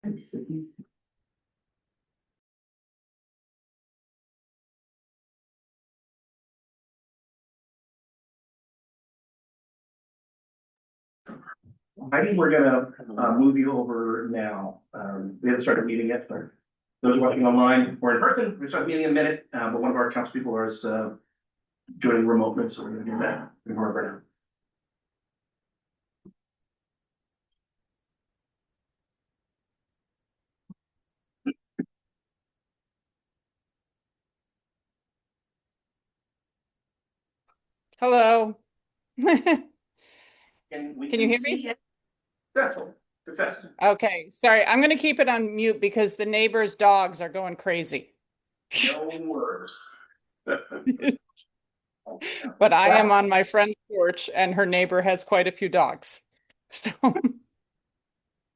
I think we're gonna move you over now. We haven't started meeting yet, but those watching online or in person, we start meeting in a minute. But one of our accounts people is joining remotely, so we're gonna do that right now. Hello. And we Can you hear me? Successful. Okay, sorry. I'm going to keep it on mute because the neighbors' dogs are going crazy. No words. But I am on my friend's porch and her neighbor has quite a few dogs. So,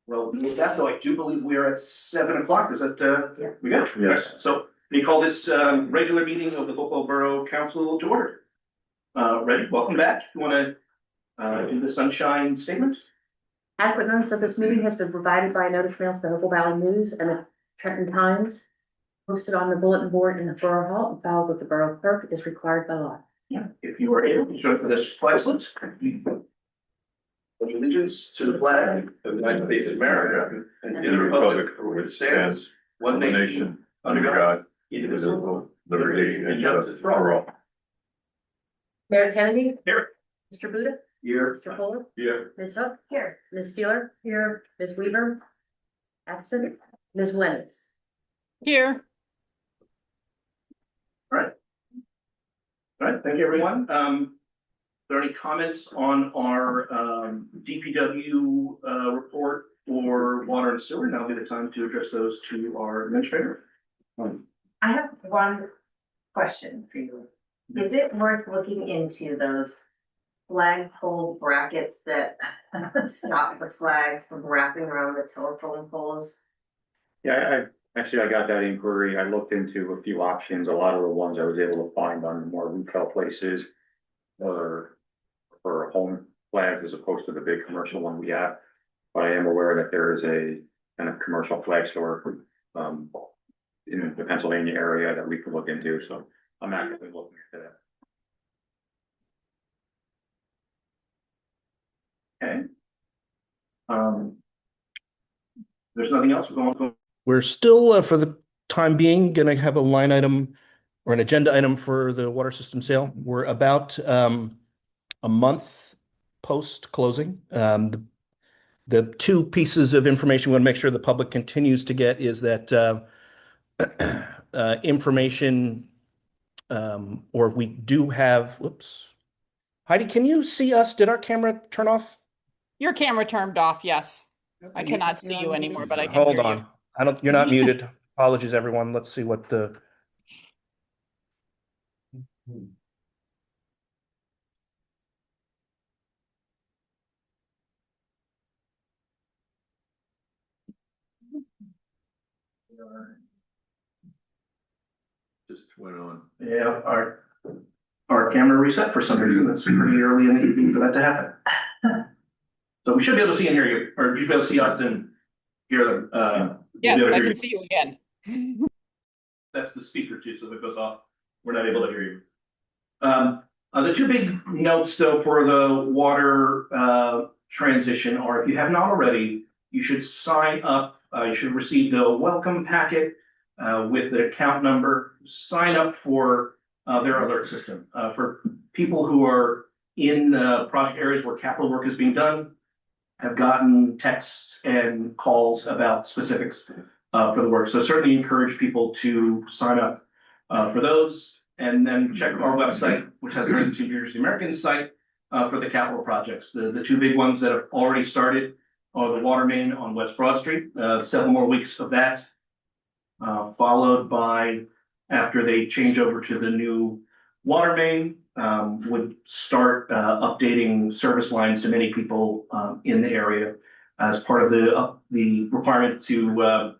Well, with that though, I do believe we are at 7 o'clock. Is that, Yeah. we got it? Yes. So we call this regular meeting of the Hopewell Borough Council to order. Ready? Welcome back. You want to do the sunshine statement? Adequate notice of this meeting has been provided by notice mail to the Hopewell Valley News and the Trenton Times, posted on the bulletin board in the Borough Hall and filed with the Borough Clerk as required by law. Yeah. If you are able to join for this flag salute. Pledge allegiance to the flag of the United States of America and to the republic for which it stands, one nation, under God, indivisible, liberty and justice for all. Mayor Kennedy? Here. Mr. Buda? Here. Mr. Fuller? Here. Ms. Hook? Here. Ms. Sealer? Here. Ms. Weaver? Absent. Ms. Lennox? here. All right, thank you, everyone. Are there any comments on our DPW report for water and sewer? Now will be the time to address those to our administrator. I have one question for you. Is it worth looking into those flagpole brackets that stop the flag from wrapping around the telephone poles? Yeah, I got that inquiry. I looked into a few options. A lot of the ones I was able to find on more retail places or for home flags as opposed to the big commercial one we have. But I am aware that there is a kind of commercial flag store in the Pennsylvania area that we could look into. So I'm actively looking into that. Okay. There's nothing else we're going to. We're still, for the time being, going to have a line item or an agenda item for the water system sale. We're about a month post closing. The two pieces of information we want to make sure the public continues to get is that information, or we do have, whoops. Heidi, can you see us? Did our camera turn off? Your camera turned off, yes. I cannot see you anymore, but I can Hold hear on. you. You're not muted. Apologies, everyone. Let's see what the. Just went on. Yeah, our camera reset for some reason. That's pretty early in the evening for that to happen. So we should be able to see and hear you, or you should be able to see us and hear them. Yes, we'll I can see you again. That's the speaker too, so if it goes off, we're not able to hear you. The two big notes though for the water transition are, if you have not already, you should sign up. You should receive the welcome packet with the account number. Sign up for their alert system. For people who are in project areas where capital work is being done, have gotten texts and calls about specifics for the work. So certainly encourage people to sign up for those, and then check our website, which has a link to New Jersey American site for the capital projects. The two big ones that have already started are the water main on West Broad Street, several more weeks of that, followed by, after they change over to the new water main, would start updating service lines to many people in the area as part of the requirement to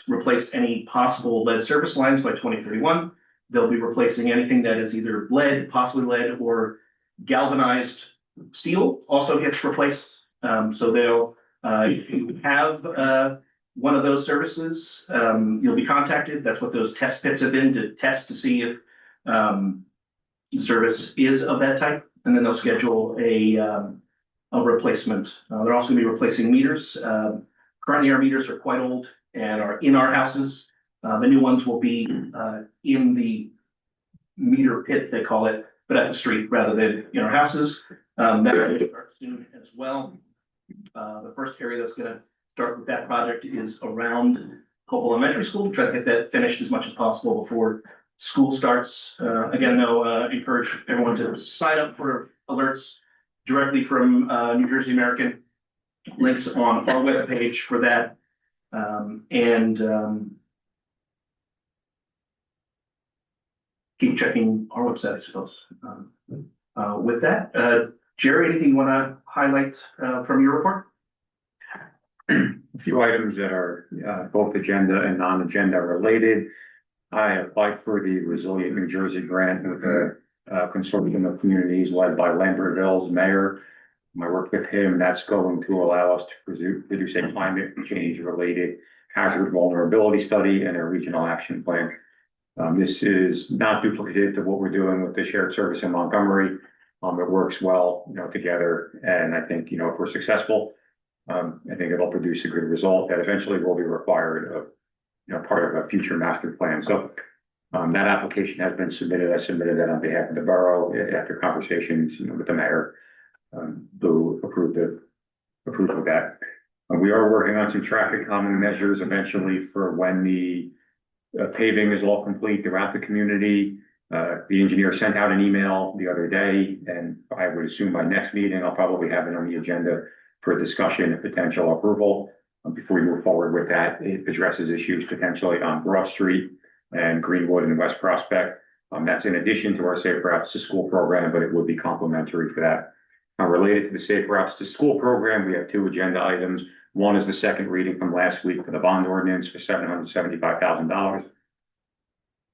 replace any possible lead service lines by 2031. They'll be replacing anything that is either lead, possibly lead, or galvanized steel also gets replaced. So they'll, if you have one of those services, you'll be contacted. That's what those test pits have been, to test to see if the service is of that type, and then they'll schedule a replacement. They're also gonna be replacing meters. Currently, our meters are quite old and are in our houses. The new ones will be in the meter pit, they call it, but at the street rather than in our houses. That will start soon as well. The first area that's gonna start with that project is around Hopewell Elementary School, to try to get that finished as much as possible before school starts. Again, though, encourage everyone to sign up for alerts directly from New Jersey American. Links on our webpage for that. Keep checking our website, I suppose. With that, Jerry, anything you want to highlight from your report? A few items that are both agenda and non-agenda related. I applied for the Resilient New Jersey grant with a consortium of communities led by Lambertville's mayor. I worked with him. That's going to allow us to produce a climate change related hazard vulnerability study and a regional action plan. This is not duplicative to what we're doing with the shared service in Montgomery. It works well, together. And I think, if we're successful, I think it'll produce a good result that eventually will be required of, part of a future master plan. So that application has been submitted. I submitted that on behalf of the borough after conversations, with the mayor, who approved of that. We are working on some traffic calming measures eventually for when the paving is all complete throughout the community. The engineer sent out an email the other day, and I would assume by next meeting, I'll probably have it on the agenda for discussion and potential approval. Before we move forward with that, it addresses issues potentially on Broad Street and Greenwood and West Prospect. That's in addition to our Safe Routes to School program, but it would be complementary for that. Related to the Safe Routes to School program, we have two agenda items. One is the second reading from last week for the bond ordinance for $775,000.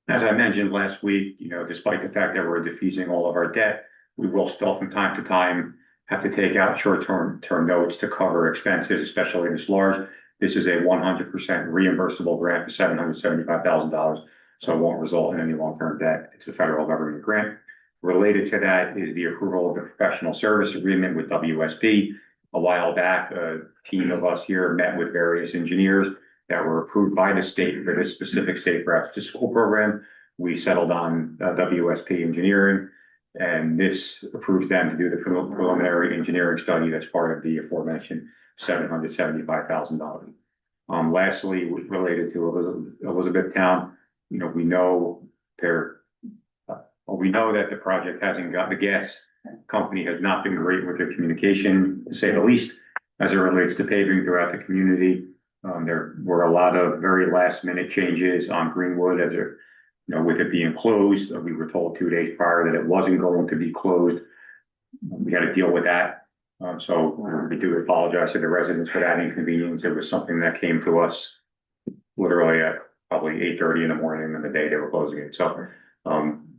As I mentioned last week, despite the fact that we're defeasing all of our debt, we will still from time to time have to take out short-term notes to cover expenses, especially this large. This is a 100% reimbursable grant for $775,000, so it won't result in any long-term debt. It's a federal government grant. Related to that is the approval of the professional service agreement with WSP. A while back, a team of us here met with various engineers that were approved by the state for this specific Safe Routes to School program. We settled on WSP engineering, and this approves them to do the preliminary engineering study that's part of the aforementioned $775,000. Lastly, related to Elizabethtown, we know that the project hasn't got, the gas company has not been great with their communication, to say the least, as it relates to paving throughout the community. There were a lot of very last minute changes on Greenwood as with it being closed. We were told 2 days prior that it wasn't going to be closed. We had to deal with that. So we do apologize to the residents for that inconvenience. It was something that came to us literally at probably 8:30 in the morning on the day they were closing it. So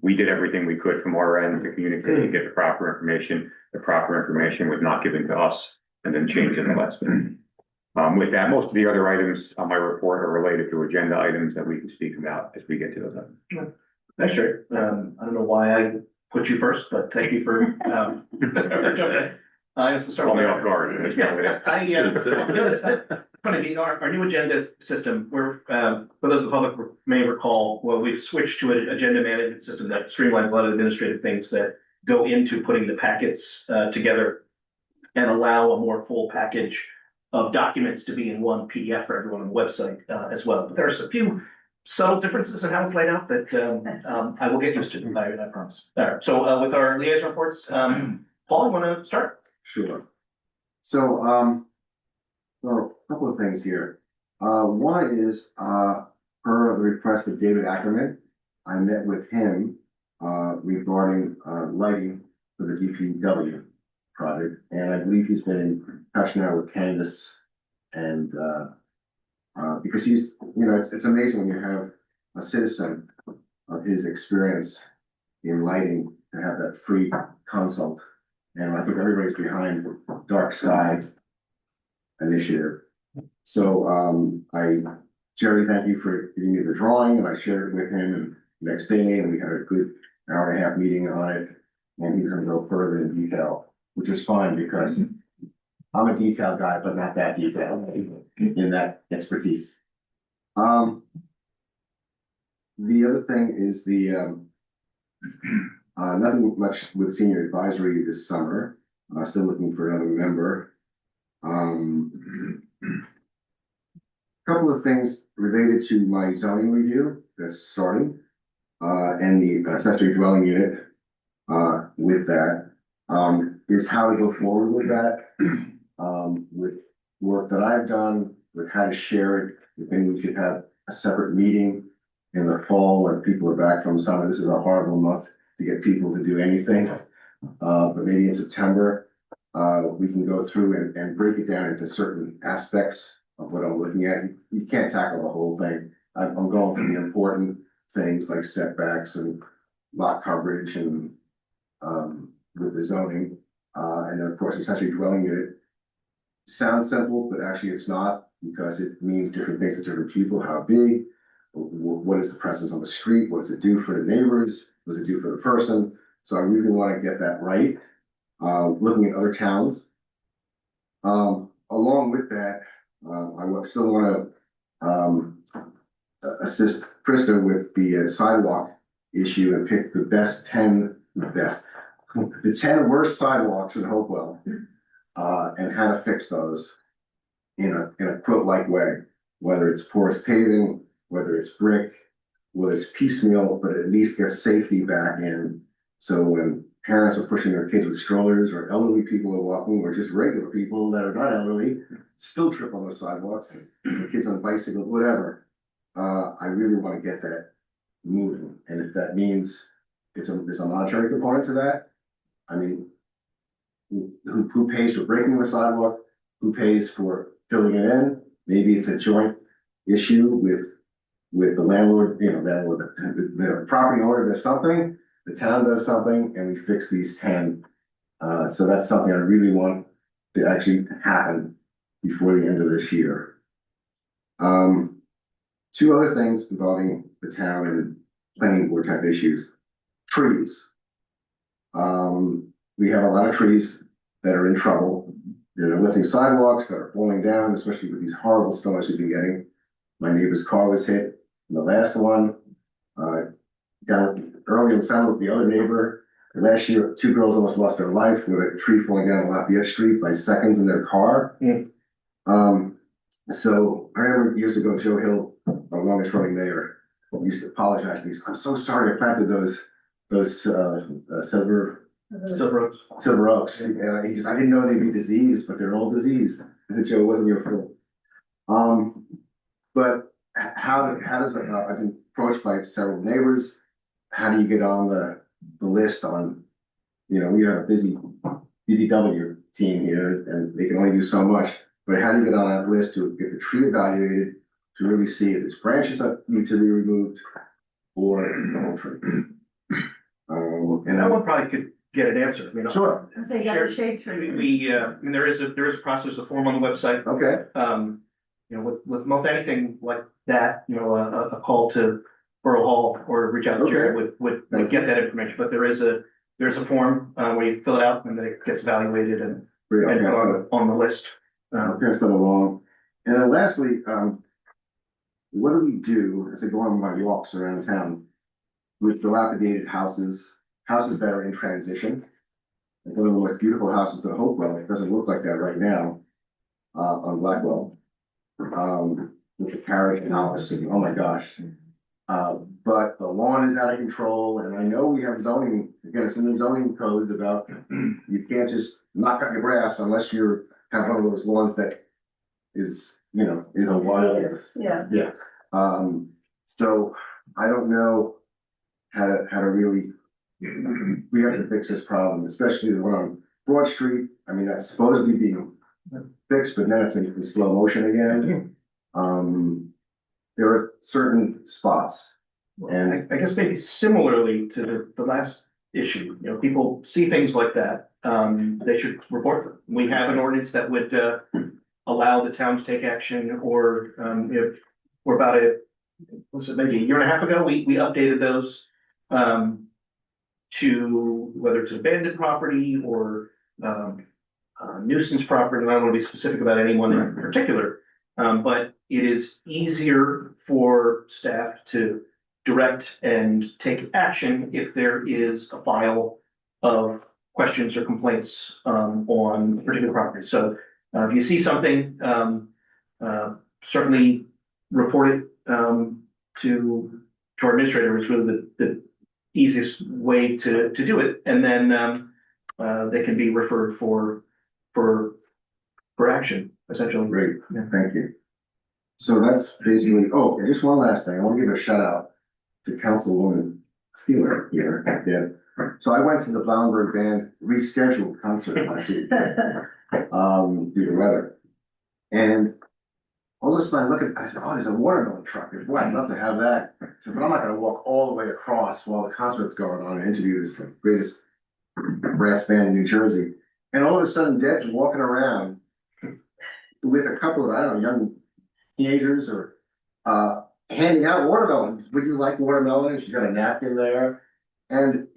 we did everything we could from our end to communicate and get the proper information. The proper information was not given to us and then changed in the last minute. With that, most of the other items on my report are related to agenda items that we can speak about as we get to those items. Thanks, Jerry. I don't know why I put you first, but thank you for jumping. I guess we'll start Call me with off guard. Funny, our new agenda system, for those of the public may recall, well, we've switched to an agenda management system that streamlines a lot of administrative things that go into putting the packets together and allow a more full package of documents to be in one PDF for everyone on the website as well. But there's a few subtle differences in how it's laid out that I will get used to, I promise. All right, so with our liaison reports, Paul, you want to start? Sure. So, well, a couple of things here. One is, per the request of David Ackerman, I met with him, regarding, lighting for the DPW project. And I believe he's been in touch now with Candace and, because he's, it's amazing when you have a citizen of his experience in lighting to have that free consult. And I think everybody's behind Dark Sky initiative. So, Jerry, thank you for giving me the drawing, and I shared it with him and next day, and we had a good hour and a half meeting on it. And he's gonna go further in detail, which is fine because I'm a detail guy, but not that detailed in that expertise. The other thing is nothing much with senior advisory this summer. Still looking for another member. Couple of things related to my zoning review that's starting, and the accessory dwelling unit, with that, is how to go forward with that. With work that I've done, with how to share it, I think we should have a separate meeting in the fall when people are back from summer. This is a horrible month to get people to do anything. But maybe in September, we can go through and break it down into certain aspects of what I'm looking at. You can't tackle the whole thing. I'm going for the important things like setbacks and lot coverage and with the zoning. And then of course, accessory dwelling unit sounds simple, but actually it's not, because it means different things to different people. How big? What is the presence on the street? What does it do for the neighbors? What does it do for the person? So I really want to get that right. Looking at other towns. Along with that, I still want to assist Krista with the sidewalk issue and pick the best 10, the 10 worst sidewalks in Hopewell, and how to fix those in a quilt-like way, whether it's porous paving, whether it's brick, whether it's piecemeal, but at least get safety back in. So when parents are pushing their kids with strollers, or elderly people are walking, or just regular people that are not elderly, still trip on those sidewalks, kids on bicycles, whatever. I really want to get that moving. And if that means there's a monetary component to that, I mean, who pays for breaking the sidewalk? Who pays for filling it in? Maybe it's a joint issue with the landlord, the property owner does something, the town does something, and we fix these 10. So that's something I really want to actually happen before the end of this year. Two other things involving the town and planning board type issues. Trees. We have a lot of trees that are in trouble. They're lifting sidewalks that are falling down, especially with these horrible storms we've been getting. My neighbor's car was hit in the last one. Down early in the summer with the other neighbor. Last year, 2 girls almost lost their life with a tree falling down Lafayette Street by seconds in their car. So I remember years ago, Joe Hill, our longest running mayor, used to apologize to me. I'm so sorry I planted those silver oaks. And he just, I didn't know they'd be diseased, but they're all diseased. I said, Joe, it wasn't your fault. But how does it, I've been approached by several neighbors. How do you get on the list on, we have a busy DPW team here and they can only do so much, but how do you get on that list to get the tree evaluated to really see if it's branches that need to be removed or the whole tree? And that one probably could get an answer. Sure. So you got a shade tree. There is a process, a form on the website. Okay. With most anything like that, a call to Borough Hall or reach out to Jared would get that information. But there's a form where you fill it out and then it gets evaluated and on the list. Pass that along. And then lastly, what do we do as I go on my walks around town with dilapidated houses that are in transition? Like one of the most beautiful houses in Hopewell. It doesn't look like that right now on Blackwell. With the carriage house, and oh my gosh. But the lawn is out of control, and I know we have zoning, again, it's in the zoning codes about you can't just knock out your grass unless you have one of those lawns that is, wild. Yeah. So I don't know how to really, we have to fix this problem, especially the one on Broad Street. I mean, that's supposedly being fixed, but now it's in slow motion again. There are certain spots, and I guess maybe similarly to the last issue, people see things like that. They should report them. We have an ordinance that would allow the town to take action, or, if we're about maybe a year and a half ago, we updated those, to whether it's abandoned property or, nuisance property. And I don't want to be specific about anyone in particular, but it is easier for staff to direct and take action if there is a file of questions or complaints, on particular property. So, if you see something, certainly report it, to our administrator. Is really the easiest way to do it, and then they can be referred for action, essentially. Great, Yeah. thank you. So that's basically, oh, and just one last thing, I want to give a shout out to Councilwoman Steeler here. Yeah. So I went to the Blauenberg Band rescheduled concert last week, due to weather. And all of a sudden I said, oh, there's a watermelon truck. Boy, I'd love to have that. I said, but I'm not gonna walk all the way across while the concert's going on and interview this greatest brass band in New Jersey. And all of a sudden Deb's walking around with a couple of, I don't know, young teenagers or handing out watermelon. Would you like watermelon? And she's got a napkin there. And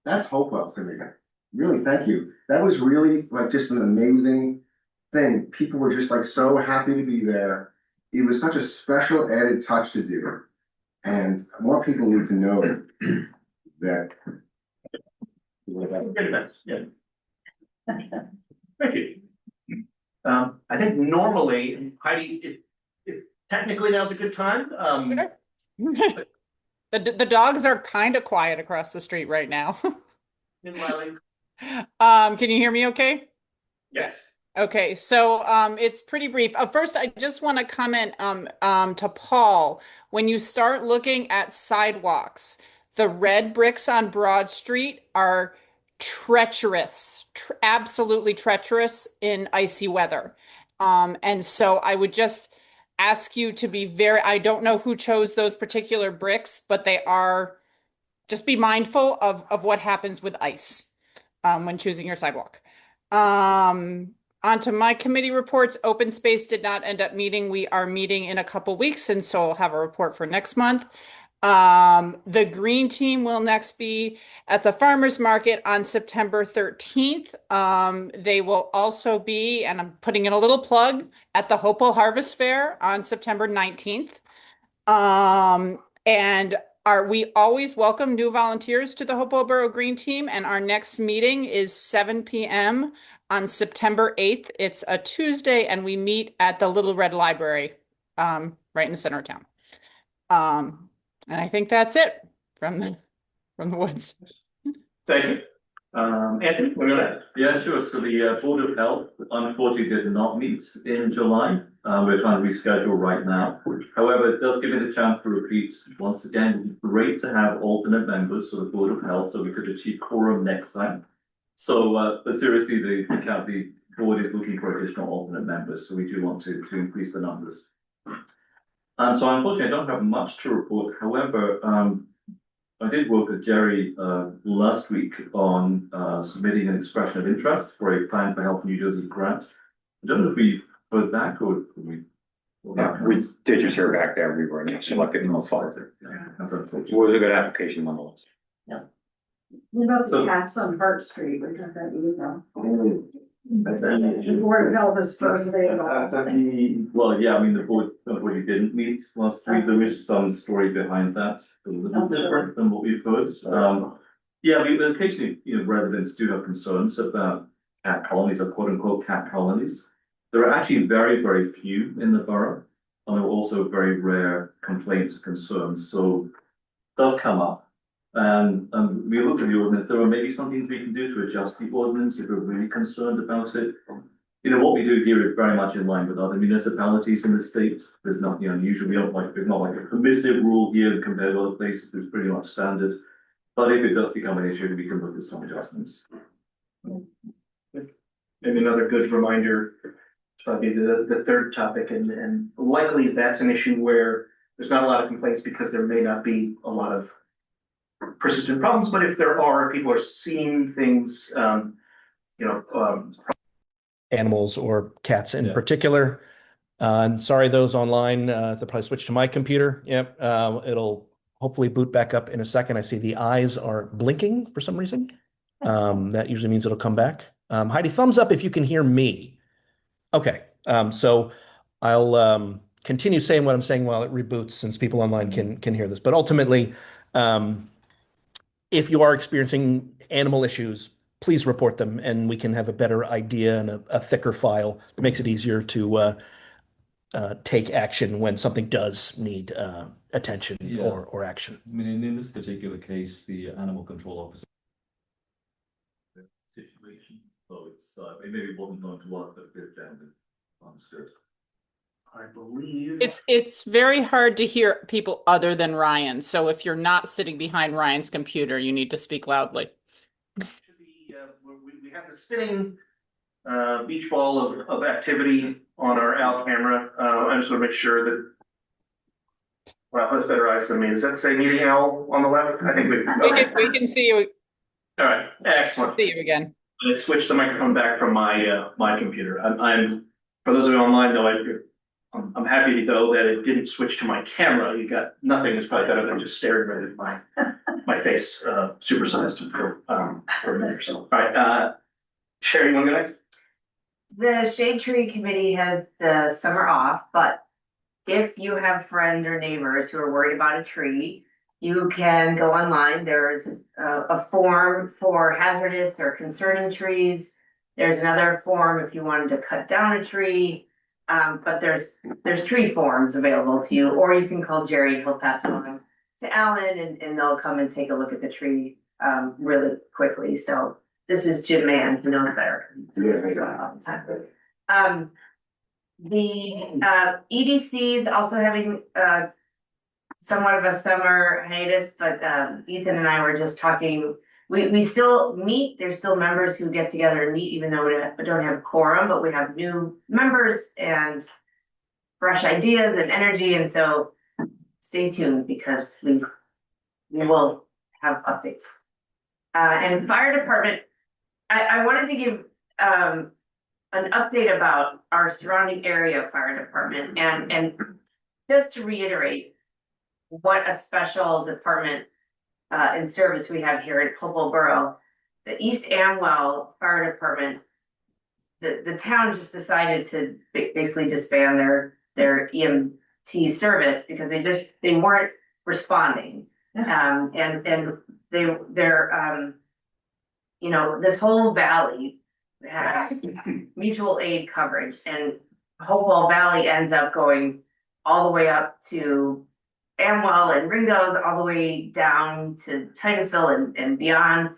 that's Hopewell for me. Really, thank you. That was really like just an amazing thing. People were just like so happy to be there. It was such a special added touch to do. And more people need to know that. Good events, yeah. Thank you. I think normally, Heidi, if technically now's a good time, The dogs are kind of quiet across the street right now. in Lally. Can you hear me okay? Yes. Okay, so it's pretty brief. First, I just want to comment to Paul. When you start looking at sidewalks, the red bricks on Broad Street are treacherous, absolutely treacherous in icy weather. And so I would just ask you to be I don't know who chose those particular bricks, but they are, just be mindful of what happens with ice when choosing your sidewalk. Onto my committee reports. Open Space did not end up meeting. We are meeting in a couple weeks, and so I'll have a report for next month. The Green Team will next be at the Farmers Market on September 13th. They will also be, and I'm putting in a little plug, at the Hopewell Harvest Fair on September 19th. And we always welcome new volunteers to the Hopewell Borough Green Team, and our next meeting is 7 p.m. on September 8th. It's a Tuesday, and we meet at the Little Red Library, right in the center of town. And I think that's it from the woods. Thank you. Anthony, what do you like? Yeah, sure. So the Board of Health unfortunately did not meet in July. We're trying to reschedule right now. However, it does give me the chance to repeat once again. It would be great to have alternate members for the Board of Health so we could achieve quorum next time. So, but seriously, the board is looking for additional alternate members, so we do want to increase the numbers. So unfortunately, I don't have much to report. However, I did work with Jerry last week on submitting an expression of interest for a Plan for Health New Jersey grant. I don't know if we've heard back or we. We did just hear back there. We were selected in those files. It was a good application nonetheless. You know, So- the cats on Hart Street, we got that email. That's The Board of Health is supposed to be involved. Well, yeah, I mean, the board unfortunately didn't meet last week. There is some story behind that, a little different than what we've heard. Yeah, I mean, occasionally, residents do have concerns about cat colonies or quote unquote cat colonies. There are actually very, very few in the borough, and there are also very rare complaints or concerns, so it does come up. And we looked at the ordinance, there are maybe some things we can do to adjust the ordinance if we're really concerned about it. What we do here is very much in line with other municipalities in the state. There's nothing unusual. There's not like a permissive rule here compared to other places. It's pretty much standard. But if it does become an issue, we can look at some adjustments. Maybe another good reminder, probably the third topic, and likely that's an issue where there's not a lot of complaints because there may not be a lot of persistent problems, but if there are, people are seeing things, animals or cats in Yeah. particular. And sorry, those online, they'll probably switch to my computer. Yep. It'll hopefully boot back up in a second. I see the eyes are blinking for some reason. That usually means it'll come back. Heidi, thumbs up if you can hear me. Okay. So I'll continue saying what I'm saying while it reboots since people online can hear this. But ultimately, if you are experiencing animal issues, please report them and we can have a better idea and a thicker file that makes it easier to take action when something does need attention Yeah. or action. I mean, in this particular case, the animal control officer situation, so it's, it maybe wasn't going to work, but it's understood. I believe. It's very hard to hear people other than Ryan. So if you're not sitting behind Ryan's computer, you need to speak loudly. We have the spinning beach ball of activity on our Al camera. I just want to make sure that. Well, that's better eyes than me. Does that say meeting Al on the left? I think We can see you, All right, excellent. see you again. I switched the microphone back from my computer. I'm for those of you online though, I'm happy to go that it didn't switch to my camera. You got nothing is probably better than just staring right at my face, supersized for a minute or so. All right, Sherry, you want to go next? The Shade Tree Committee has the summer off, but if you have friends or neighbors who are worried about a tree, you can go online. There's a form for hazardous or concerning trees. There's another form if you wanted to cut down a tree. But there's tree forms available to you, or you can call Jerry, he'll pass it on to Alan and they'll come and take a look at the tree really quickly. So this is Jim Mann, who knows better. All the time. The EDC is also having somewhat of a summer hiatus, but Ethan and I were just talking. We still meet. There's still members who get together and meet, even though we don't have quorum, but we have new members and fresh ideas and energy. And so stay tuned because we will have updates. And fire department, I wanted to give an update about our surrounding area fire department and just to reiterate what a special department in service we have here at Hopewell Borough. The East Amwell Fire Department, the town just decided to basically disband their EMT service because they weren't responding. And they're you know, this whole valley has mutual aid coverage, and Hopewell Valley ends up going all the way up to Amwell and Ringo's, all the way down to Titusville and beyond.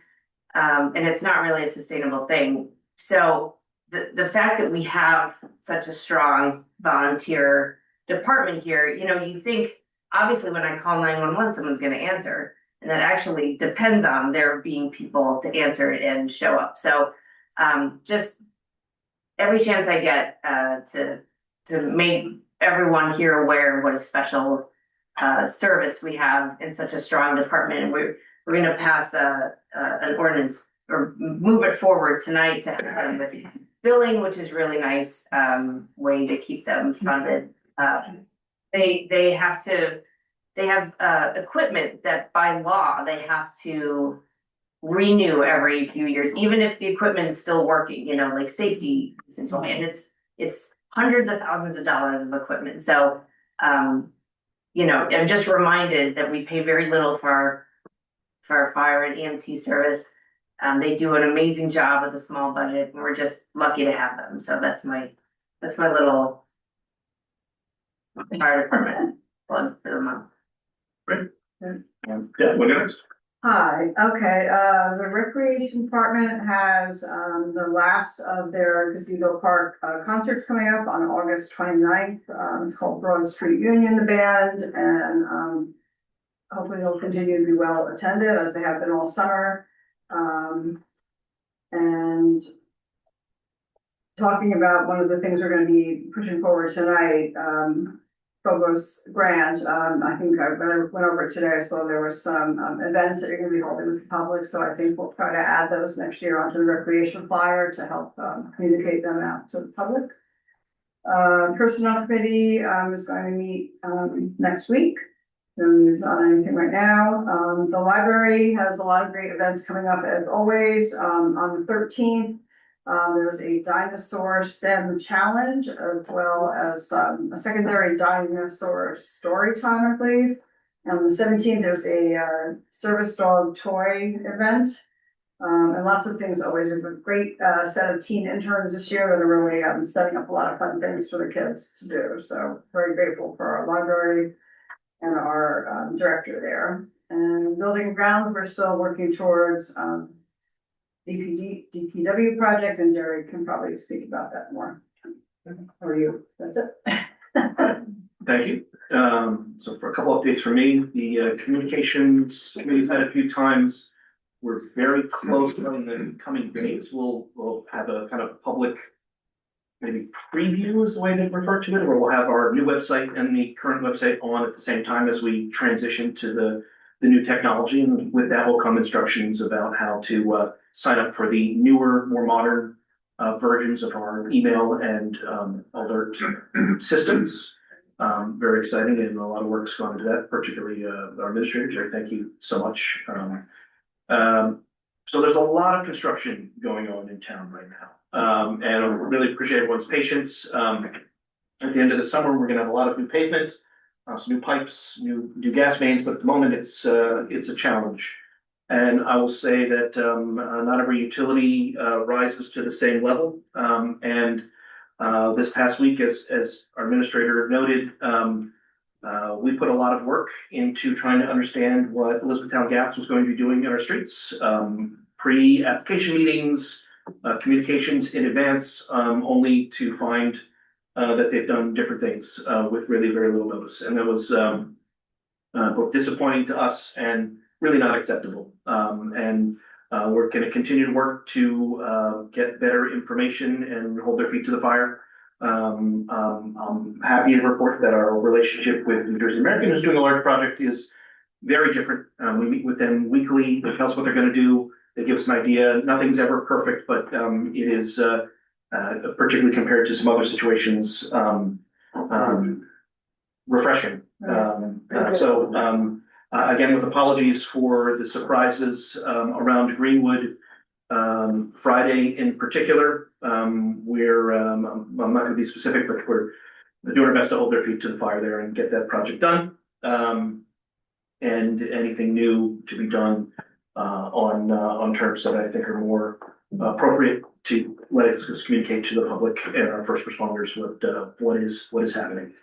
And it's not really a sustainable thing. So the fact that we have such a strong volunteer department here, you know, you think obviously when I call 911, someone's going to answer, and that actually depends on there being people to answer and show up. So just every chance I get to make everyone here aware of what a special service we have in such a strong department. And we're going to pass an ordinance or move it forward tonight to have them with billing, which is really nice way to keep them funded. They have equipment that by law they have to renew every few years, even if the equipment is still working, you know, like safety and it's hundreds of thousands of dollars of equipment. So you know, I'm just reminded that we pay very little for our fire and EMT service. They do an amazing job with a small budget, and we're just lucky to have them. So that's my little fire department plug for the month. Great. Yeah, what next? Hi, okay, the recreation department has, the last of their Gazebo Park, concerts coming up on August 29th. It's called Broad Street Union, the band, and, hopefully they'll continue to be well attended as they have been all summer. And talking about one of the things we're gonna be pushing forward tonight, Provost Grant, I think when I went over it today, I saw there were some events that you're gonna be holding with the public, so I think we'll try to add those next year onto the recreation flyer to help communicate them out to the public. Personnel committee is going to meet next week. There's not anything right now. The library has a lot of great events coming up as always. On the 13th, there's a dinosaur STEM challenge as well as a secondary dinosaur story time, I believe. And on the 17th, there's a service dog toy event. And lots of things always. There's a great set of teen interns this year that are really setting up a lot of fun things for the kids to do. So very grateful for our library and our director there. And building grounds, we're still working towards DPW project, and Jerry can probably speak about that more. How are you? That's it. Thank you. So for a couple updates from me, the communications committee's met a few times. We're very close in the coming days. We'll have a kind of public maybe preview is the way they refer to it, where we'll have our new website and the current website on at the same time as we transition to the new technology. And with that will come instructions about how to sign up for the newer, more modern versions of our email and alert systems. Very exciting, and a lot of work's gone into that, particularly our administrator, Jerry. Thank you so much. So there's a lot of construction going on in town right now. And I really appreciate everyone's patience. At the end of the summer, we're gonna have a lot of new pavement, some new pipes, new gas mains, but at the moment it's a challenge. And I will say that not every utility rises to the same level. And this past week, as our administrator noted, we put a lot of work into trying to understand what Elizabethtown Gas was going to be doing in our streets. Pre-application meetings, communications in advance, only to find that they've done different things with really very little notice. And that was both disappointing to us and really not acceptable. And we're going to continue to work to get better information and hold their feet to the fire. I'm happy to report that our relationship with New Jersey American, who's doing a large project, is very different. We meet with them weekly. They tell us what they're going to do. They give us an idea. Nothing's ever perfect, but it is particularly compared to some other situations, refreshing. Again, with apologies for the surprises around Greenwood Friday in particular, we're I'm not going to be specific, but we're doing our best to hold their feet to the fire there and get that project done. And anything new to be done on terms that I think are more appropriate to let us communicate to the public and our first responders what is happening.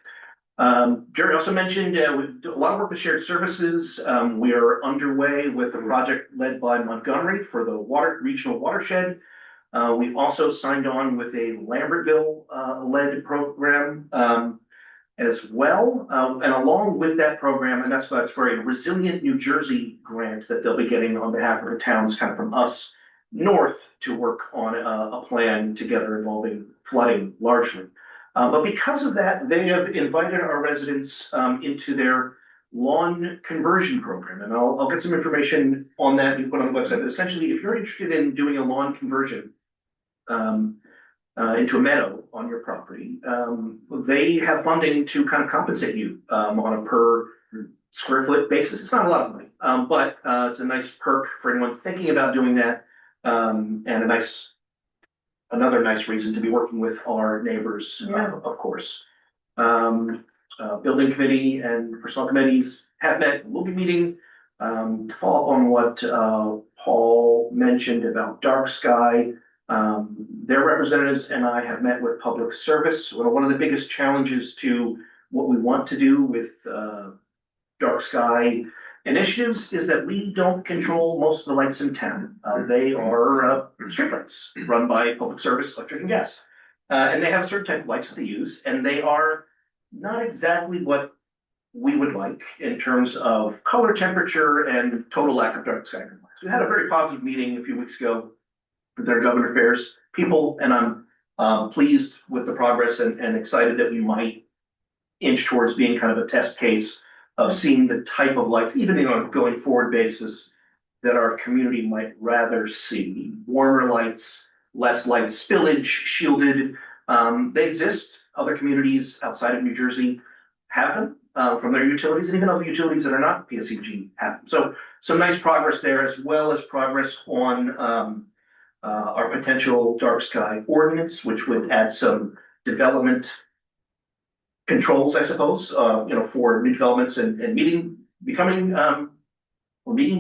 Jerry also mentioned we do a lot of work with shared services. We are underway with a project led by Montgomery for the regional watershed. We've also signed on with a Lambertville led program as well. And along with that program, and that's for a Resilient New Jersey grant that they'll be getting on behalf of the towns kind of from us north to work on a plan together involving flooding largely. But because of that, they have invited our residents into their lawn conversion program. And I'll get some information on that you put on the website. But essentially, if you're interested in doing a lawn conversion into a meadow on your property, they have funding to kind of compensate you on a per square foot basis. It's not a lot of money, but it's a nice perk for anyone thinking about doing that, and another nice reason to be working with our neighbors, of course. Building committee and personnel committees have met. We'll be meeting to follow up on what Paul mentioned about dark sky. Their representatives and I have met with public service. One of the biggest challenges to what we want to do with dark sky initiatives is that we don't control most of the lights in town. They are streetlights run by public service, electric and gas. And they have a certain type of lights that they use, and they are not exactly what we would like in terms of color, temperature, and total lack of dark sky compliance. We had a very positive meeting a few weeks ago with their government affairs people, and I'm pleased with the progress and excited that we might inch towards being kind of a test case of seeing the type of lights, even on a going forward basis, that our community might rather see. Warmer lights, less light spillage, shielded. They exist. Other communities outside of New Jersey have them from their utilities, and even other utilities that are not PSEG have them. So some nice progress there, as well as progress on our potential dark sky ordinance, which would add some development controls, I suppose, for new developments and meeting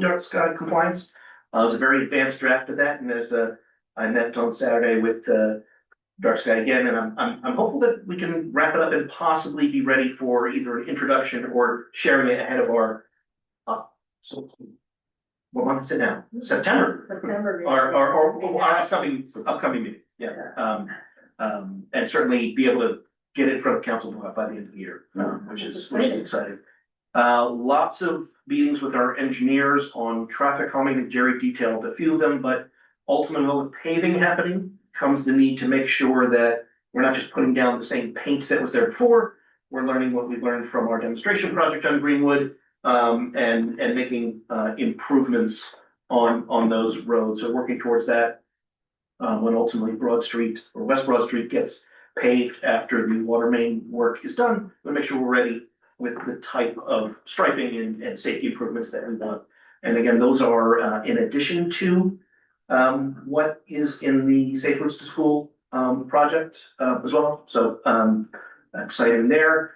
dark sky compliance. It was a very advanced draft of that, and I met on Saturday with dark sky again, and I'm hopeful that we can wrap it up and possibly be ready for either an introduction or sharing it ahead of our so what month is it now? September. September. Our upcoming meeting. Yeah. And certainly be able to get it in front of council by the end of the year, which is exciting. Lots of meetings with our engineers on traffic calming. I think Jerry detailed a few of them, but ultimately with paving happening comes the need to make sure that we're not just putting down the same paint that was there before. We're learning what we learned from our demonstration project on Greenwood, and making improvements on those roads. So working towards that when ultimately Broad Street or West Broad Street gets paved after the water main work is done. We'll make sure we're ready with the type of striping and safety improvements that we want. And again, those are in addition to what is in the Safe Routes to School project as well. So exciting there.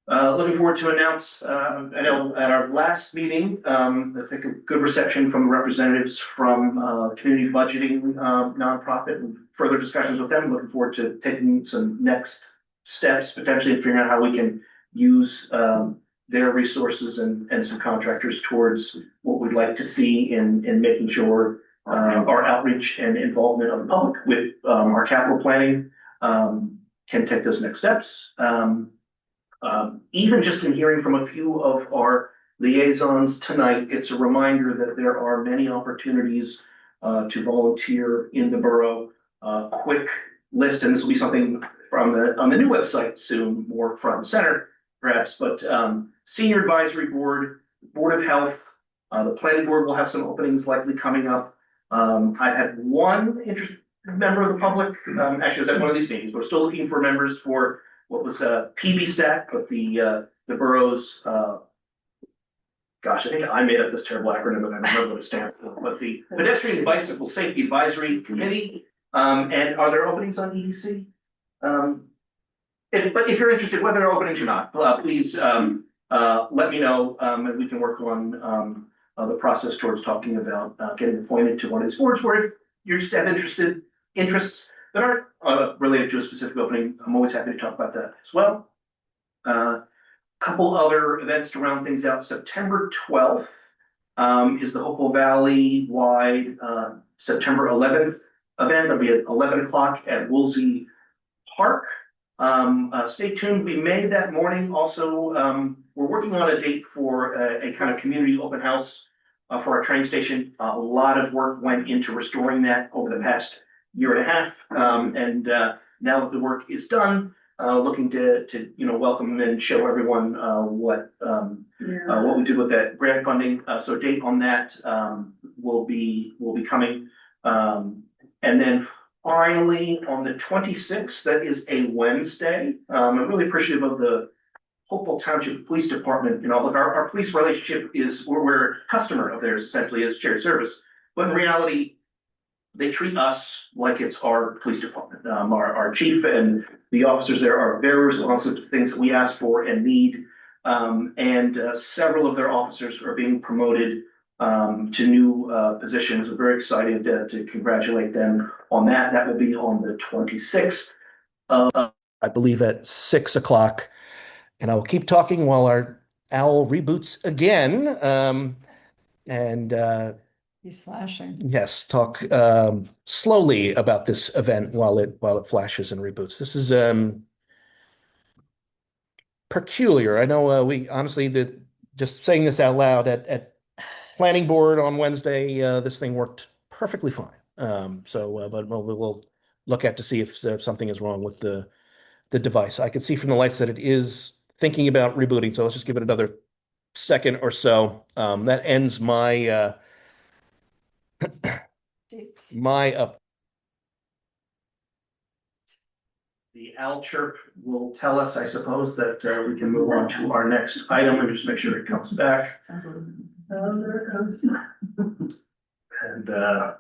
Looking forward to announce, I know at our last meeting, I think a good reception from representatives from community budgeting nonprofit and further discussions with them. Looking forward to taking some next steps, potentially and figuring out how we can use their resources and some contractors towards what we'd like to see in making sure our outreach and involvement of the public with our capital planning can take those next steps. Even just in hearing from a few of our liaisons tonight, it's a reminder that there are many opportunities to volunteer in the borough. Quick list, and this will be something on the new website soon, more front and center perhaps, but Senior Advisory Board, Board of Health, the Planning Board will have some openings likely coming up. I had one interested member of the public, actually was at one of these meetings. We're still looking for members for what was PBSAT, but the borough's, gosh, I think I made up this terrible acronym, and I don't remember what it stands for, but the Pedestrian Bicycle Safety Advisory Committee. And are there openings on EDC? But if you're interested, whether there are openings or not, please let me know, and we can work on the process towards talking about getting appointed to one of these boards, where if you just have interests that aren't related to a specific opening, I'm always happy to talk about that as well. Couple other events to round things out. September 12th is the Hopewell Valley wide September 11th event. It'll be at 11 o'clock at Woolsey Park. Stay tuned. We may that morning also, we're working on a date for a kind of community open house for our train station. A lot of work went into restoring that over the past year and a half. And now that the work is done, looking to welcome and show everyone what we did with that grant funding. So date on that will be coming. And then finally on the 26th, that is a Wednesday. I'm really appreciative of the Hopewell Township Police Department. Look, our police relationship is we're a customer of theirs essentially as shared service, but in reality, they treat us like it's our police department. Our chief and the officers there are very responsive to things that we ask for and need. And several of their officers are being promoted to new positions. We're very excited to congratulate them on that. That will be on the 26th. I believe at 6 o'clock. And I will keep talking while our owl reboots again. He's flashing. Yes, talk slowly about this event while it flashes and reboots. This is peculiar. I know we honestly just saying this out loud at planning board on Wednesday, this thing worked perfectly fine. But we'll look at to see if something is wrong with the device. I can see from the lights that it is thinking about rebooting, so let's just give it another second or so. That ends my my up. The owl chirp will tell us, I suppose, that we can move on to our next item. Let me just make sure it comes back. Oh, there it comes. And All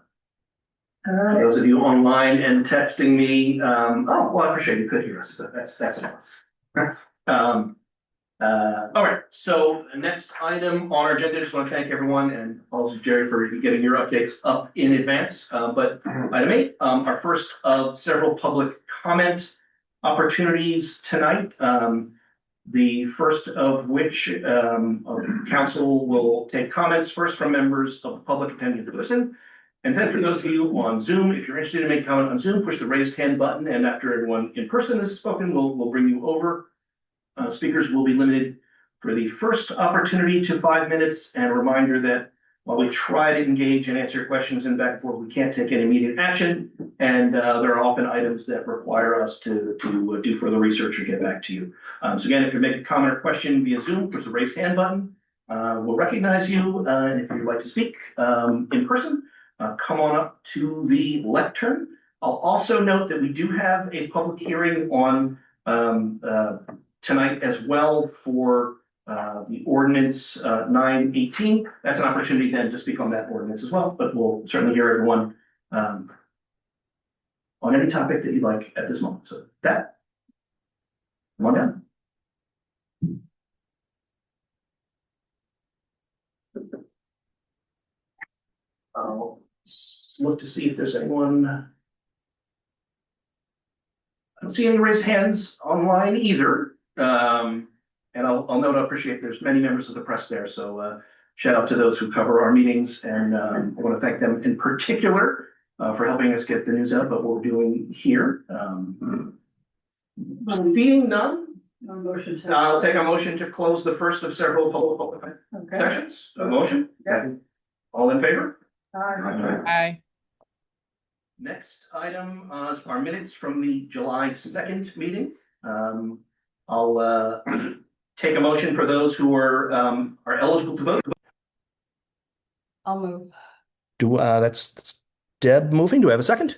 for right. those of you online and texting me, oh, well, I appreciate you could hear us. That's nice. All right, so the next item on our agenda, just want to thank everyone and also Jerry for getting your updates up in advance. But item 8, our first of several public comment opportunities tonight. The first of which council will take comments first from members of the public attending in person. And then for those of you on Zoom, if you're interested in making comment on Zoom, push the raised hand button. And after everyone in person has spoken, we'll bring you over. Speakers will be limited for the first opportunity to 5 minutes, and a reminder that while we try to engage and answer questions and back and forth, we can't take any immediate action, and there are often items that require us to do further research or get back to you. So again, if you make a comment or question via Zoom, push the raise hand button. We'll recognize you, and if you'd like to speak in person, come on up to the lectern. I'll also note that we do have a public hearing on tonight as well for the ordinance 918. That's an opportunity then to speak on that ordinance as well, but we'll certainly hear everyone on any topic that you'd like at this moment. So that, come on down. I'll look to see if there's anyone. I don't see any raised hands online either. And I'll note, I appreciate there's many members of the press there. So shout out to those who cover our meetings, and I want to thank them in particular for helping us get the news out about what we're doing here. Seeing none, I'll take a motion to close the first of several public Okay. sections. A motion? Yeah. All in favor? Aye. Next item is our minutes from the July 2nd meeting. I'll take a motion for those who are eligible to vote. I'll move. That's Deb moving. Do I have a second?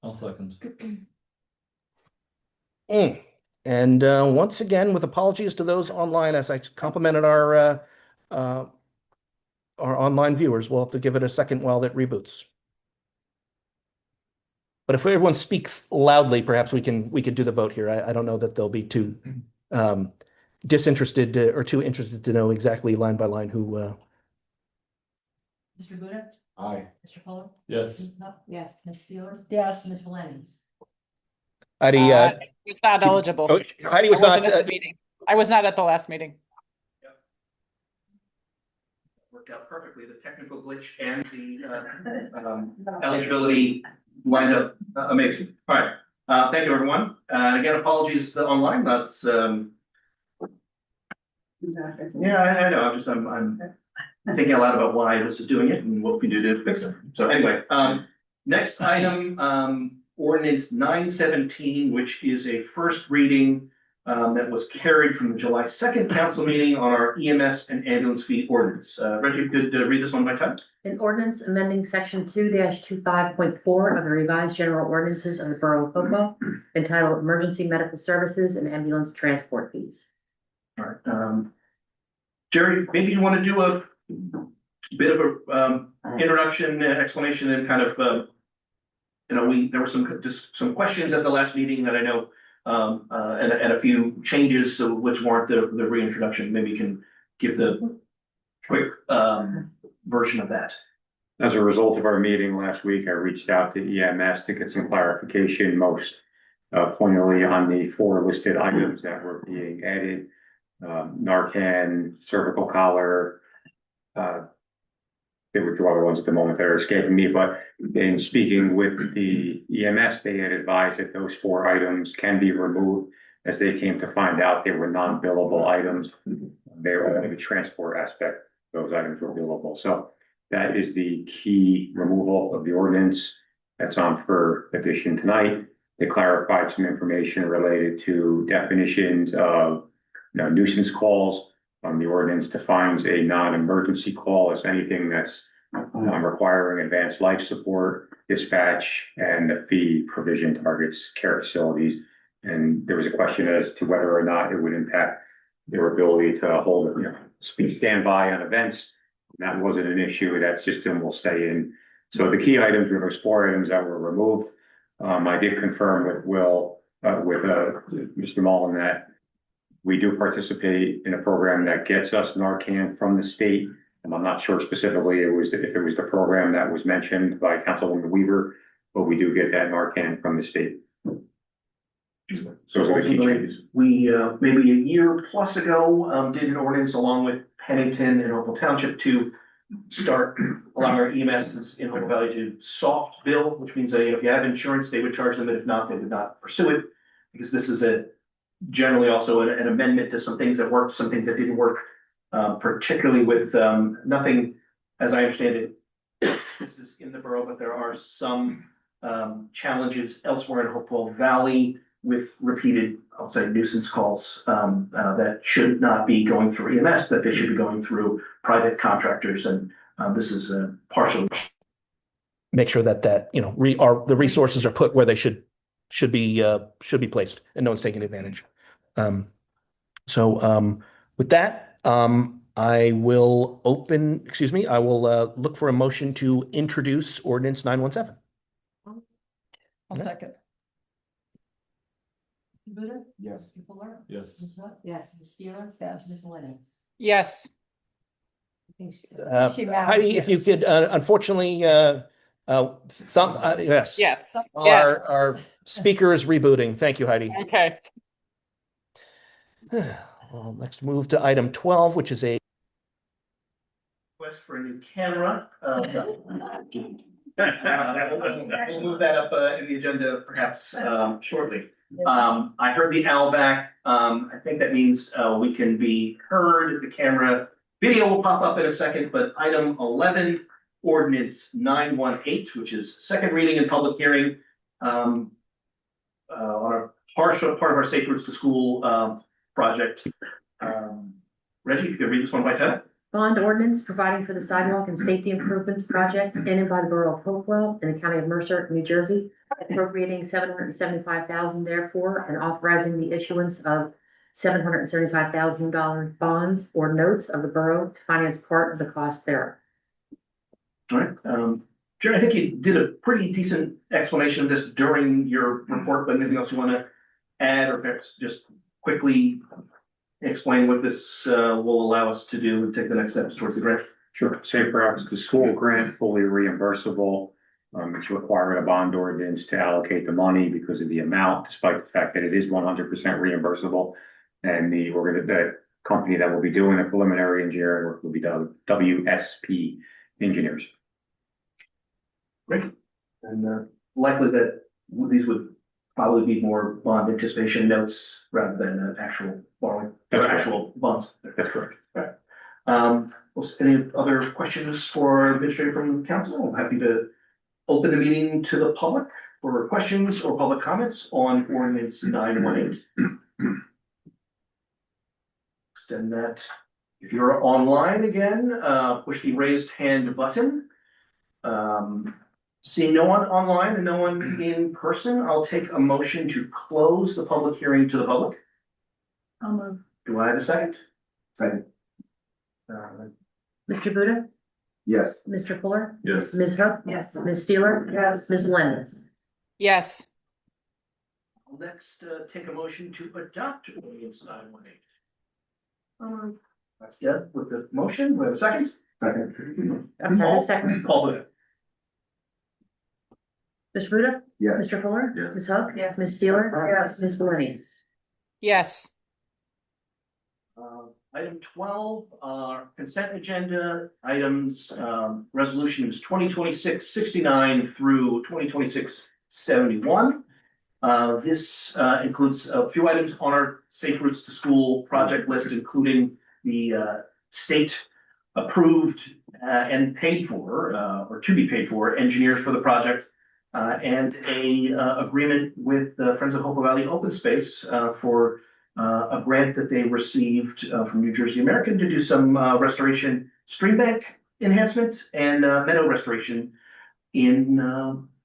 I'll second. And once again, with apologies to those online, as I complimented our online viewers, we'll have to give it a second while it reboots. But if everyone speaks loudly, perhaps we could do the vote here. I don't know that they'll be too disinterested or too interested to know exactly line by line who. Mr. Buda? Aye. Mr. Fuller? Yes. Yes. Ms. Steeler? Yes. Ms. Valens? Heidi, Was not eligible. oh, Heidi was I wasn't not. at the meeting. I was not at the last meeting. Worked out perfectly. The technical glitch and the eligibility lined up amazing. All right. Thank you, everyone. Again, apologies online. That's yeah, I know. I'm thinking a lot about why this is doing it and what we can do to fix it. So anyway, next item, ordinance 917, which is a first reading that was carried from the July 2nd council meeting on our EMS and ambulance fee ordinance. Reggie, you could read this one by time. An ordinance amending section 2-25.4 of the revised general ordinances of the Borough of Hopewell entitled Emergency Medical Services and Ambulance Transport Fees. All right. Jerry, maybe you want to do a bit of a introduction, explanation, and kind of there were some questions at the last meeting that I know, and a few changes, so which warrant the reintroduction. Maybe you can give the quick version of that. As a result of our meeting last week, I reached out to EMS to get some clarification, most poignantly on the 4 listed items that were being added. Narcan, cervical collar, there were 2 other ones at the moment that are escaping me, but in speaking with the EMS, they had advised that those 4 items can be removed, as they came to find out they were non-billable items. They were only the transport aspect, those items were billable. So that is the key removal of the ordinance that's on for addition tonight. They clarified some information related to definitions of nuisance calls. The ordinance defines a non-emergency call as anything that's requiring advanced life support, dispatch, and the fee provision targets care facilities. And there was a question as to whether or not it would impact their ability to hold, speed standby on events. That wasn't an issue. That system will stay in. So the key items were those 4 items that were removed. I did confirm with Mr. Mullen that we do participate in a program that gets us Narcan from the state. And I'm not sure specifically if it was the program that was mentioned by Councilwoman Weaver, but we do get that Narcan from the state. So ultimately, we, maybe a year plus ago, did an ordinance along with Pennington and Hopewell Township to start allowing our EMS in Hopewell Valley to soft bill, which means that if you have insurance, they would charge them, and if not, they would not pursue it. Because this is generally also an amendment to some things that worked, some things that didn't work, particularly with nothing, as I understand it, this is in the borough, but there are some challenges elsewhere in Hopewell Valley with repeated, I'll say, nuisance calls that should not be going through EMS, that they should be going through private contractors, and this is partially. Make sure that the resources are put where they should be placed, and no one's taking advantage. With that, I will look for a motion to introduce ordinance 917. I'll second. Buddha? Yes. Mr. Fuller? Yes. Ms. Hook? Yes. Ms. Steeler? Yes. Ms. Lennox? Yes. I think she said- She bowed Heidi, if you yes. could, unfortunately, yes. Yes. Our speaker is rebooting. Thank you, Heidi. Okay. Well, next move to item 12, which is a Request for a new camera. We'll move that up in the agenda perhaps shortly. I heard the owl back. I think that means we can be heard. The camera video will pop up in a second, but item 11, ordinance 918, which is second reading and public hearing on a partial part of our Safe Routes to School project. Reggie, if you could read this one by title. Bond ordinance providing for the sidewalk and safety improvements project in and by the borough of Hopewell in the county of Mercer, New Jersey, appropriating $775,000 therefore, and authorizing the issuance of $775,000 bonds or notes of the borough to finance part of the cost thereof. All right. Jerry, I think you did a pretty decent explanation of this during your report, but anything else you want to add, or perhaps just quickly explain what this will allow us to do and take the next steps towards the grant? Sure. Safe Routes to School grant, fully reimbursable. It's requiring a bond ordinance to allocate the money because of the amount, despite the fact that it is 100% reimbursable. And the company that will be doing the preliminary engineering work will be WSP Engineers. Great. And likely that these would probably be more bond anticipation notes rather than actual borrowing or actual bonds. That's correct. Right. Any other questions for administrator from council? I'm happy to open the meeting to the public for questions or public comments on ordinance 918. Extend that. If you're online again, push the raised hand button. Seeing no one online and no one in person, I'll take a motion to close the public hearing to the public. I'll move. Do I have a second? Second. Mr. Buddha? Yes. Mr. Fuller? Yes. Ms. Hook? Yes. Ms. Steeler? Yes. Ms. Lennox? Yes. I'll next take a motion to adopt ordinance 918. That's good. With the motion, we have a second? Second. I'm sorry, second. All good. Mr. Buddha? Yes. Mr. Fuller? Yes. Ms. Hook? Yes. Ms. Steeler? Yes. Ms. Lennox? Yes. Item 12, consent agenda items, resolutions 2026-69 through 2026-71. This includes a few items on our Safe Routes to School project list, including the state approved and paid for, or to be paid for, engineers for the project, and a agreement with the Friends of Hopewell Valley Open Space for a grant that they received from New Jersey American to do some restoration, stream bank enhancement and meadow restoration in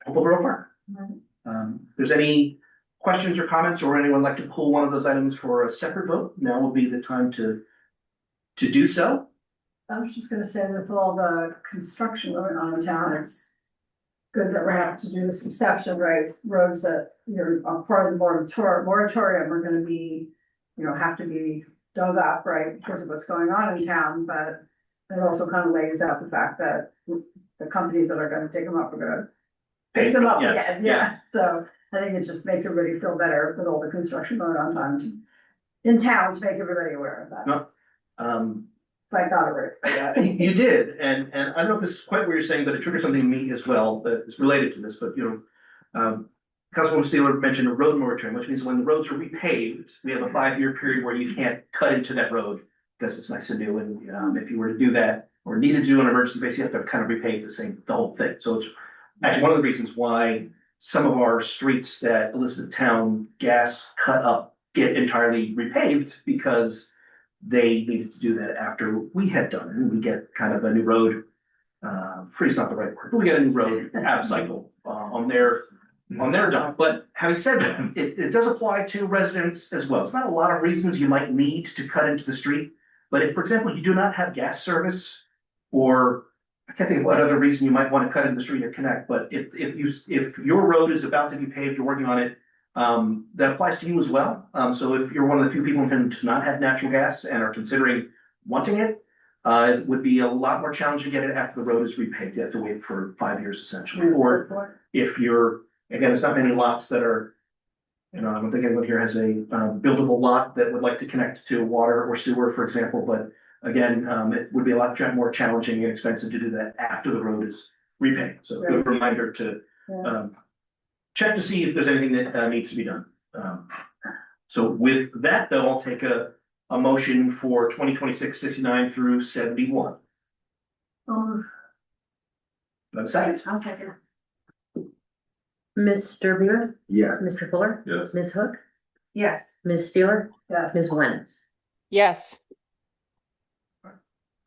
Hopewell Borough Park. If there's any questions or comments, or anyone like to pull one of those items for a separate vote, now will be the time to do so. I was just gonna say with all the construction going on in town, it's good that we have to do this exception, right? Roads that you're a part of the moratorium are gonna be, have to be dug up, right? Because of what's going on in town, but it also kind of lays out the fact that the companies that are gonna dig them up are gonna fix them up Yes, again, yeah. So I think it just makes everybody feel better with all the construction going on in town to make everybody aware of that. No. If I got it right. You did, and I don't know if this is quite what you're saying, but it triggered something in me as well that is related to this, but Councilwoman Steeler mentioned a road moratorium, which means when the roads are repaved, we have a 5-year period where you can't cut into that road because it's nice to do, and if you were to do that or needed to do an emergency basis, you have to kind of repave the whole thing. So it's actually one of the reasons why some of our streets that Elizabethtown gas cut up get entirely repaved, because they needed to do that after we had done it, and we get kind of a new road, free's not the right word, but we get a new road ab cycle on their dime. But having said that, it does apply to residents as well. It's not a lot of reasons you might need to cut into the street, but if, for example, you do not have gas service, or I can't think of what other reason you might want to cut in the street or connect, but if your road is about to be paved, you're working on it, that applies to you as well. So if you're one of the few people in town who does not have natural gas and are considering wanting it, it would be a lot more challenging to get it after the road is repaved. You have to wait for 5 years essentially. Or if you're, again, it's not many lots that are, I don't think anyone here has a buildable lot that would like to connect to water or sewer, for example, but again, it would be a lot more challenging and expensive to do that after the road is repaved. So a good reminder to check to see if there's anything that needs to be done. So with that, though, I'll take a motion for 2026-69 through 71. Do I have a second? I'll second. Mr. Beer, Yes. Mr. Fuller, Yes. Ms. Hook, Yes. Ms. Steeler, Yes. Ms. Lennox. Yes. The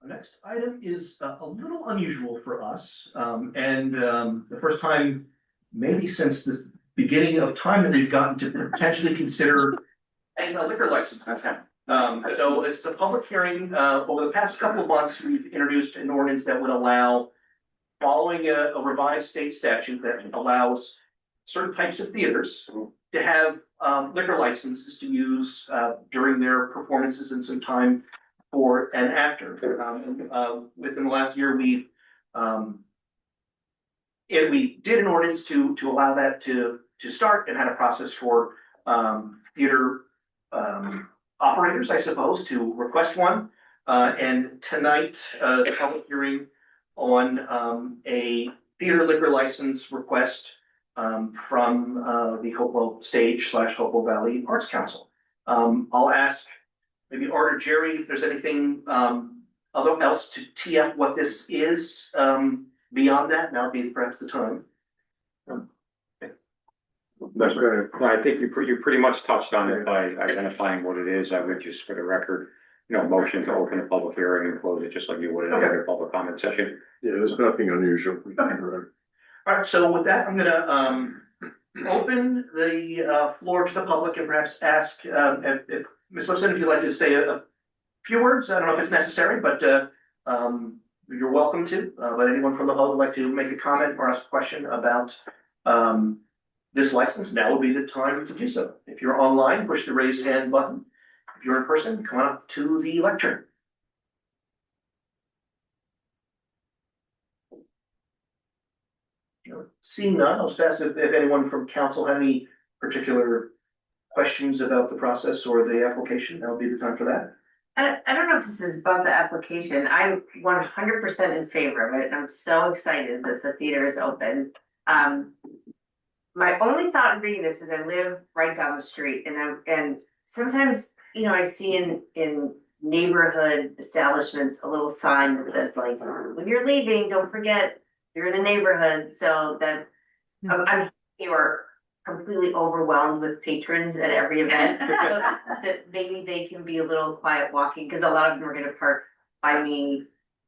next item is a little unusual for us, and the first time maybe since the beginning of time that we've gotten to potentially consider a liquor license in town. So it's a public hearing. Over the past couple of months, we've introduced an ordinance that would allow, following a revised state statute that allows certain types of theaters to have liquor licenses to use during their performances and some time before and after. Within the last year, we did an ordinance to allow that to start, and had a process for theater operators, I suppose, to request one. And tonight, the public hearing on a theater liquor license request from the Hopewell Stage / Hopewell Valley Arts Council. I'll ask maybe Art or Jerry if there's anything else to tee up what this is beyond that. Now would be perhaps the time. That's good. No, I think you pretty much touched on it by identifying what it is. I would just, for the record, motion to open a public hearing and close it just like you would in a public comment session. Yeah, there's nothing unusual. All right, so with that, I'm gonna open the floor to the public and perhaps ask if Ms. Lipson, if you'd like to say a few words. I don't know if it's necessary, but you're welcome to. But anyone from the public would like to make a comment or ask a question about this license, now would be the time to do so. If you're online, push the raise hand button. If you're in person, come on up to the lectern. Seeing none, I'll just ask if anyone from council had any particular questions about the process or the application. That would be the time for that. I don't know if this is about the application. I'm 100% in favor of it, and I'm so excited that the theater is open. My only thought in reading this is I live right down the street, and sometimes, I see in neighborhood establishments a little sign that says, like, when you're leaving, don't forget you're in a neighborhood, so that I'm you're completely overwhelmed with patrons at every event. So that maybe they can be a little quiet walking, because a lot of them are gonna park by me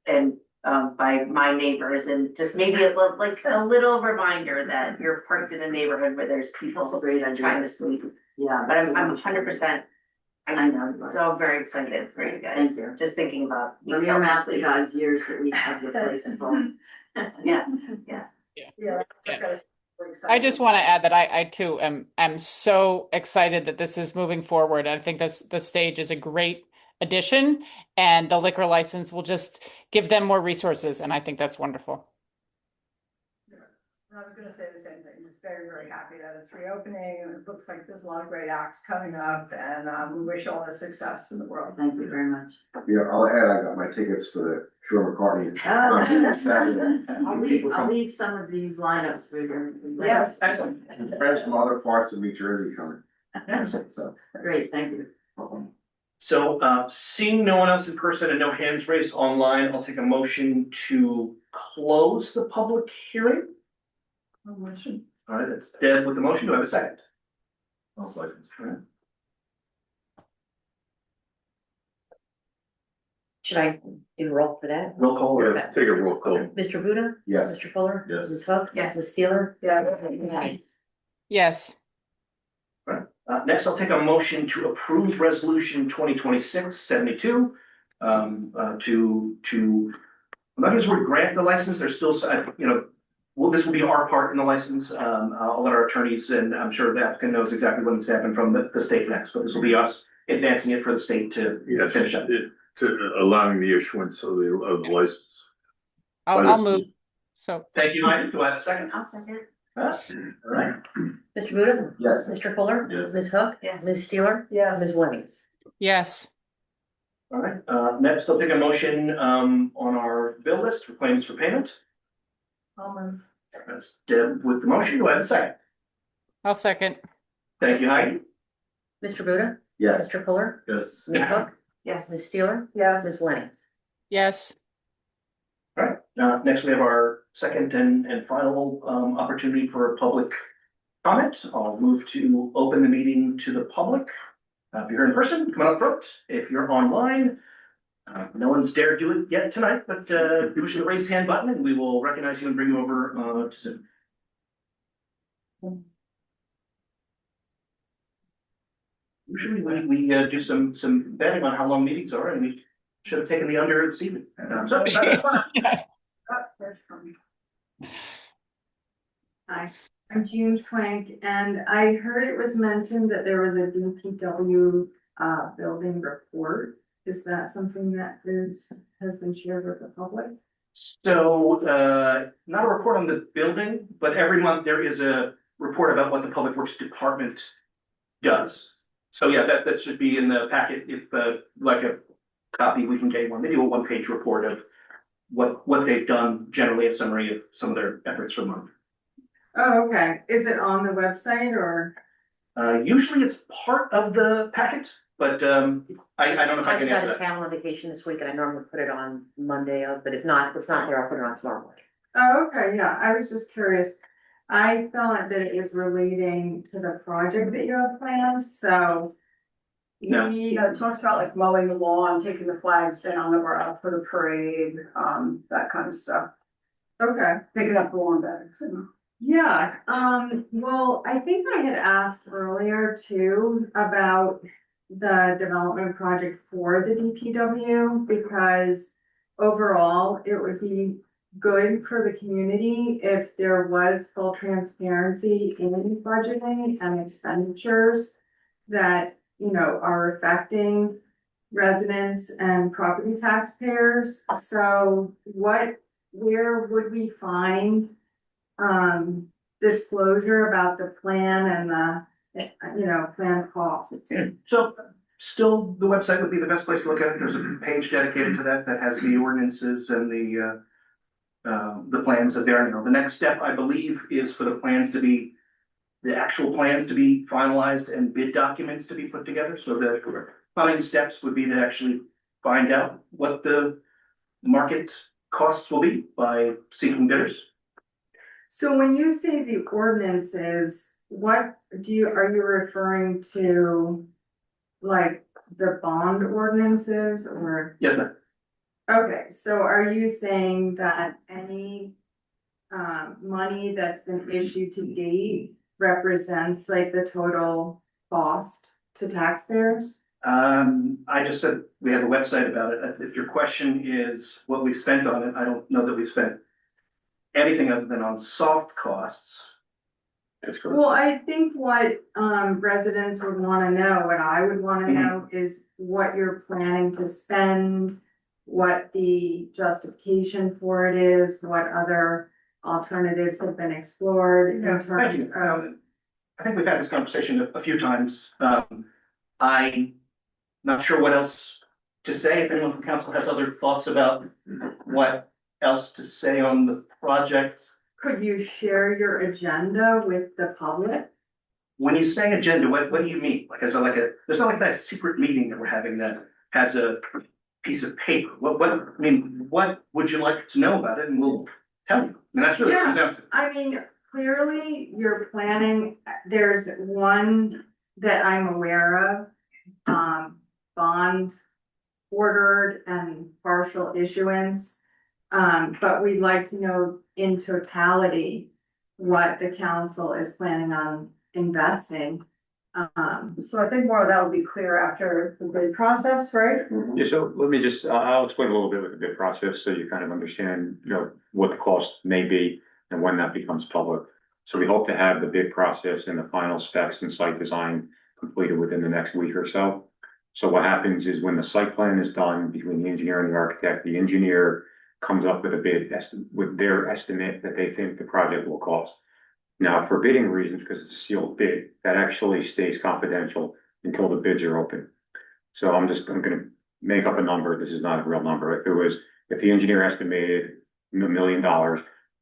and by my neighbors, and just maybe like a little reminder that you're parked in a neighborhood where there's people trying to sleep. Yeah. But I'm 100%. I know. So very excited for you guys. Thank you. Just thinking about. me From your mouth to selfishly. God's ears that we have the place involved. Yes, Yeah. I just want to add that I too am so excited that this is moving forward. I think that's the stage is a great addition, and the liquor license will just give them more resources, and I think that's wonderful. I was gonna say the same thing, just very, very happy that it's reopening, and it looks like there's a lot of great acts coming up, and we wish all the success in the world. Thank you very much. Yeah, I'll add, I got my tickets for the Shore McCartney. Oh. Saturday. I'll leave some of these lineups for your. Yes. Excellent. And friends from other parts of New Jersey coming. So, Great, thank you. So, seeing no one else in person and no hands raised online, I'll take a motion to close the public hearing. All right, that's Deb with the motion. Do I have a second? I'll second. All right. Should I do a roll for that? Roll call. or- Yes, take a roll call. Mr. Buda? Yes. Mr. Fuller? Yes. Ms. Hook? Yes. Ms. Sealer? Yeah. Yes. Next, I'll take a motion to approve resolution 2026-72. I'm not gonna grant the license. There's still, well, this will be our part in the license. I'll let our attorneys, and I'm sure the applicant knows exactly what needs to happen from the state next, but this will be us advancing it for the state to Yes, finish up. to allowing the issuance of the license. I'll move. So Thank you, Mike. Do I have a second? I'll second. All right. Mr. Buda? Yes. Mr. Fuller? Yes. Ms. Hook? Yes. Ms. Steeler? Yes. Ms. Williams? yes. All right. Next, I'll take a motion on our bill list for claims for payment. I'll move. That's Deb with the motion. Do I have a second? I'll second. Thank you, Heidi. Mr. Buda? Yes. Mr. Fuller? Yes. Ms. Hook? Yes. Ms. Steeler? Yes. Ms. Williams? Yes. All right, next we have our second and final opportunity for public comment. I'll move to open the meeting to the public. If you're in person, come on up front. If you're online, no one's dared do it yet tonight, but push the raise hand button and we will recognize you and bring you over to Zoom. Usually we do some betting on how long meetings are, and we should have taken the under this evening. Hi, I'm June Twank, and I heard it was mentioned that there was a DPW building report. Is that something that has been shared with the public? So, not a report on the building, but every month there is a report about what the Public Works Department does. So yeah, that should be in the packet. If like a copy, we can get one. They do a one-page report of what they've done, generally a summary of some of their efforts for the month. Oh, okay. Is it on the website or? Usually it's part of the packet, but I don't know if I I can was out answer of that. town on vacation this week and I normally put it on Monday, but if not, if it's not there, I'll put it on tomorrow morning. Oh, okay, yeah, I was just curious. I thought that it was relating to the project that you have planned, so. No. Yeah, it talks about like mowing the lawn, taking the flags down that were out for the parade, that kind of stuff. Okay. Picking up the lawn bags, Yeah, well, I think I had asked earlier too about the development project for the DPW because overall it would be good for the community if there was full transparency in budgeting and expenditures that, you know, are affecting residents and property taxpayers. So where would we find disclosure about the plan and the, plan costs? So still, the website would be the best place to look at it. There's a page dedicated to that has the ordinances and the plans as they are. The next step, I believe, is for the actual plans to be finalized and bid documents to be put together. So the following steps would be to actually find out what the market costs will be by seeking bidders. So when you say the ordinances, are you referring to like the bond ordinances or? Yes, ma'am. Okay, so are you saying that any money that's been issued to date represents like the total cost to taxpayers? I just said we have a website about it. If your question is what we've spent on it, I don't know that we've spent anything other than on soft costs. That's correct. Well, I think what residents would wanna know, what I would wanna know is what you're planning to spend, what the justification for it is, what other alternatives have been explored in Thank terms you. of. I think we've had this conversation a few times. I'm not sure what else to say. If anyone from council has other thoughts about what else to say on the project. Could you share your agenda with the public? When you say agenda, what do you mean? Like, is it like there's not like that secret meeting that we're having that has a piece of paper. What would you like to know about it? And we'll tell you. And that's really what it comes down to. I mean, clearly you're planning, there's one that I'm aware of, bond ordered and partial issuance. But we'd like to know in totality what the council is planning on investing. So I think more of that will be clear after the bid process, right? Yeah, so let me just, I'll explain a little bit with the bid process so you kind of understand, what the cost may be and when that becomes public. So we hope to have the bid process and the final specs and site design completed within the next week or so. So what happens is when the site plan is done between the engineer and the architect, the engineer comes up with a bid with their estimate that they think the project will cost. Now, for bidding reasons, because it's a sealed bid, that actually stays confidential until the bids are open. So I'm gonna make up a number. This is not a real number. If the engineer estimated $1 million,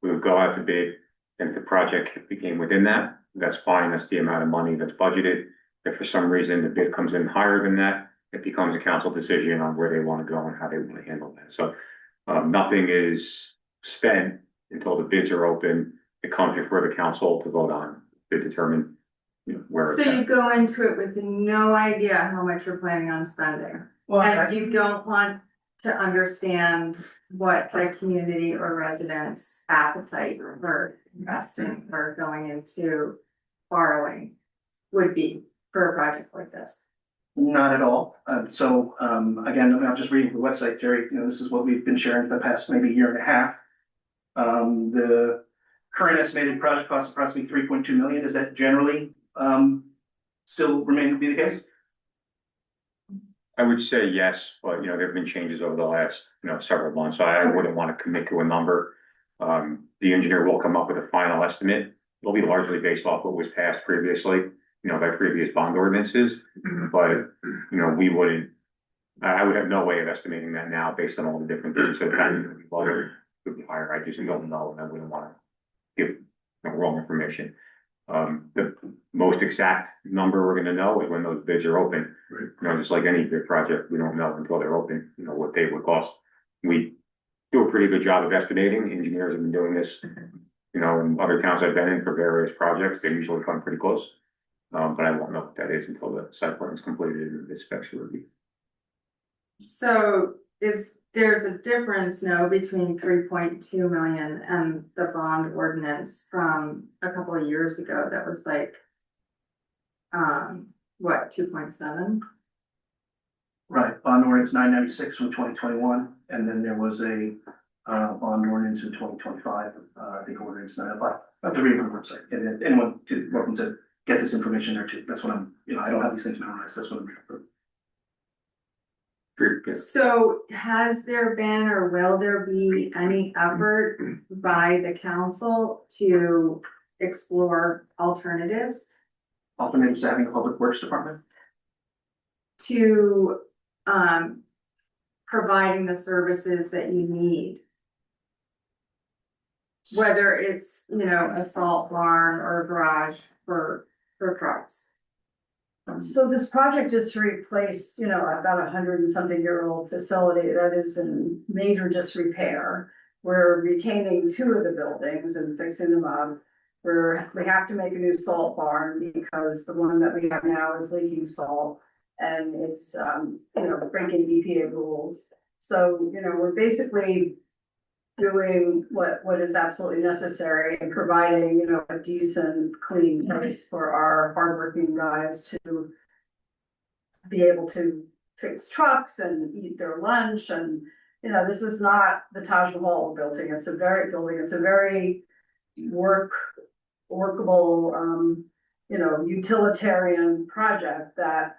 we would go out to bid. And if the project became within that, that's fine. That's the amount of money that's budgeted. If for some reason the bid comes in higher than that, it becomes a council decision on where they want to go and how they want to handle that. So nothing is spent until the bids are open. It comes before the council to vote on to determine where it's So you at. go into it with no idea how much you're planning on spending. And you don't want to understand what the community or residents' appetite for investing or going into borrowing would be for a project like this. Not at all. Again, I'm just reading the website, Jerry. This is what we've been sharing for the past maybe year and a half. The current estimated project cost approximately 3.2 million. Does that generally still remain to be the case? I would say yes, but there have been changes over the last several months. So I wouldn't want to commit to a number. The engineer will come up with a final estimate. It'll be largely based off what was passed previously, by previous bond ordinances. But we wouldn't. I would have no way of estimating that now based on all the different things that could be lower, could be higher. I just don't know, and I wouldn't want to give wrong information. The most exact number we're going to know is when those bids are open. Just like any big project, we don't know until they're open, what they would cost. We do a pretty good job of estimating. Engineers have been doing this, in other towns I've been in for various projects. They usually come pretty close. But I won't know what that is until the site plan is completed and the specs are reviewed. So there's a difference now between 3.2 million and the bond ordinance from a couple of years ago that was like, 2.7? Right, bond ordinance 996 from 2021, and then there was a bond ordinance in 2025. I think ordinance 905. I have to read the website. And anyone is welcome to get this information there too. That's what I don't have these things memorized. That's what I'm. So has there been or will there be any effort by the council to explore alternatives Alternatives to having a public works department? to providing the services that you need? Whether it's, a salt barn or a garage for trucks. So this project is to replace, about 100 and something year old facility that is in major disrepair. We're retaining 2 of the buildings and fixing them up. we have to make a new salt barn because the one that we have now is leaking salt. And it's, breaking EPA rules. So, we're basically doing what is absolutely necessary and providing, a decent, clean place for our hardworking guys to be able to fix trucks and eat their lunch. And, this is not the Taj Mahal building. It's a very workable, utilitarian project that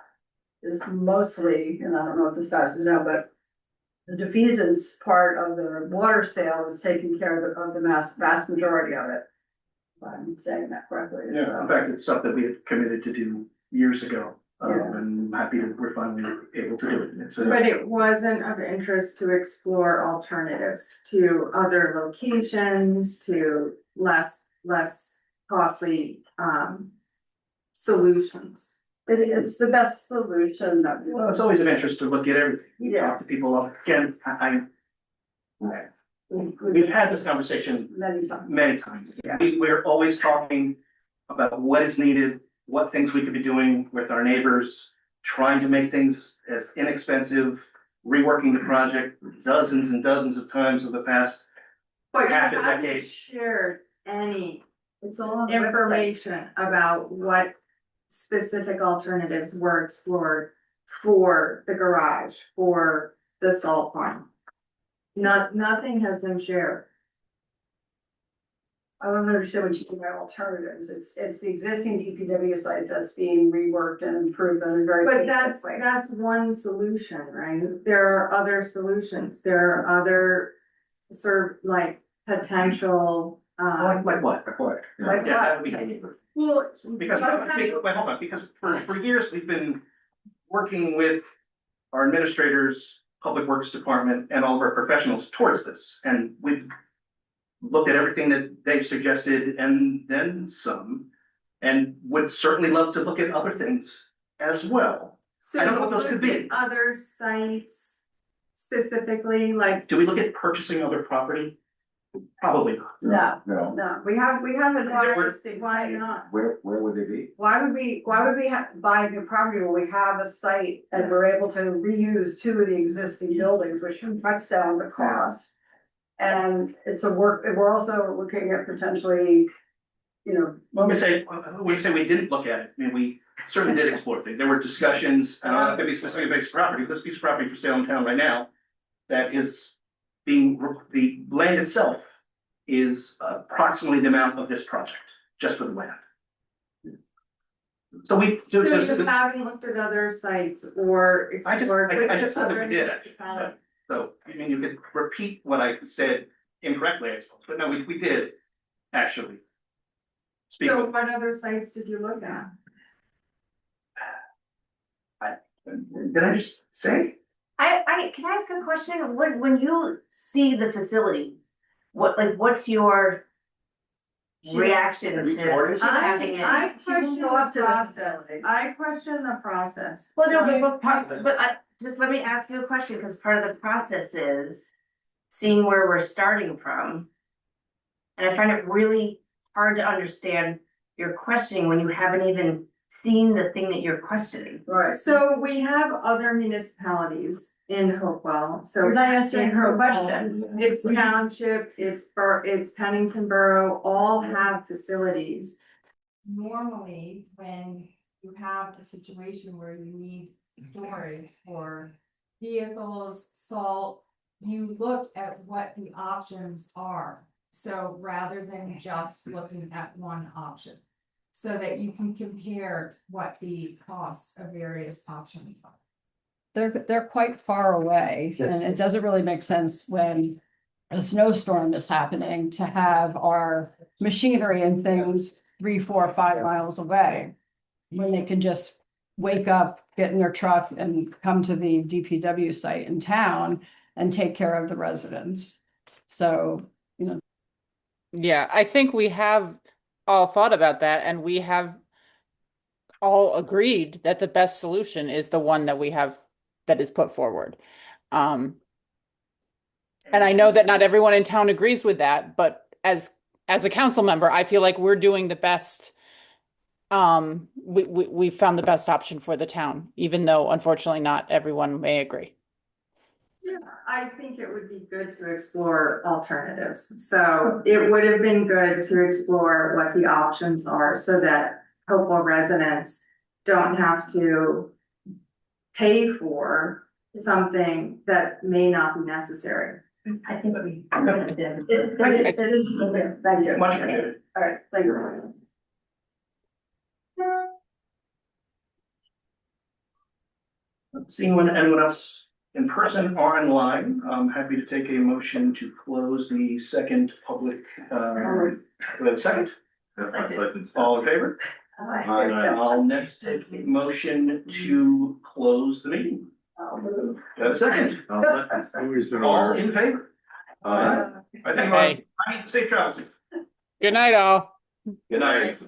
is mostly, and I don't know what the status is now, but the defeasance part of the water sale is taking care of the vast majority of it. If I'm saying that correctly. Yeah, So. in fact, it's stuff that we had committed to do years ago. Yeah. And I'm happy that we're finally able to do it. It's But it wasn't of interest to explore alternatives to other locations, to less costly, solutions. It's the best solution that. Well, it's always of interest to look at everything. Yeah. Talk to people. Again, we've had this conversation Many times. many times. Yeah. We're always talking about what is needed, what things we could be doing with our neighbors, trying to make things as inexpensive, reworking the project dozens and dozens of times of the past But half you a haven't decade. shared any It's all on the website. information about what specific alternatives were explored for the garage, for the salt farm. Nothing has been shared. I don't understand what you mean by alternatives. It's the existing DPW site that's being reworked and improved in a very But basic way. that's one solution, right? There are other solutions. There are other potential, Like what? Like Yeah, that what? would be. well, Because, wait, hold on, because for years, we've been working with our administrators, public works department, and all of our professionals towards this. And we've looked at everything that they've suggested and then some, and would certainly love to look at other things as well. so I don't know what those you could look be. at other sites specifically, like, Do we look at purchasing other property? Probably not. No, we have an existing why site. not? Where would they be? Why would we buy new property when we have a site and we're able to reuse two of the existing buildings, which cuts down the cost? And we're also looking at potentially, When we say we didn't look at it, I mean, we certainly did explore things. There were discussions, and I'm not gonna be specific about this property, but this piece of property for sale in town right now. That is the land itself is approximately the amount of this project, just for the land. So we. So you haven't looked at other sites or I explored. just with said that we other did actually. municipalities? So, I mean, you could repeat what I said incorrectly, I suppose, but no, we did actually. Speak So with, what other sites did you look at? did I just say? Can I ask a question? When you see the facility, what's your reaction to having it? I question go up the to the process. facility. I question the process. Well, So- no, just let me ask you a question, because part of the process is seeing where we're starting from. And I find it really hard to understand your questioning when you haven't even seen the thing that you're questioning. right. So we have other municipalities in Hopewell, so. You're not answering in her Hopewell, question. It's township, it's Pennington Borough, all have facilities. Normally, when you have a situation where you need storage for vehicles, salt, you look at what the options are. So rather than just looking at one option, so that you can compare what the costs of various options are. They're quite far away, and it doesn't really make sense when a snowstorm is happening to have our machinery and things 3, 4, 5 miles away. When they can just wake up, get in their truck and come to the DPW site in town and take care of the residents. So, Yeah, I think we have all thought about that, and we have all agreed that the best solution is the one that we have that is put forward. And I know that not everyone in town agrees with that, but as as a council member, I feel like we're doing the best. We found the best option for the town, even though unfortunately not everyone may agree. Yeah, I think it would be good to explore alternatives. So it would have been good to explore what the options are so that Hopewell residents don't have to pay for something that may not be necessary. I think we. It is, okay, thank you. Much appreciated. All right, thank you. Seeing anyone else in person or online, I'm happy to take a motion to close the second public, we have a second, all in favor? I'll next take a motion to close the meeting. Do I have a second? Always an All honor. in favor? I think, Okay. I need safe travels. Good night, all. Good night.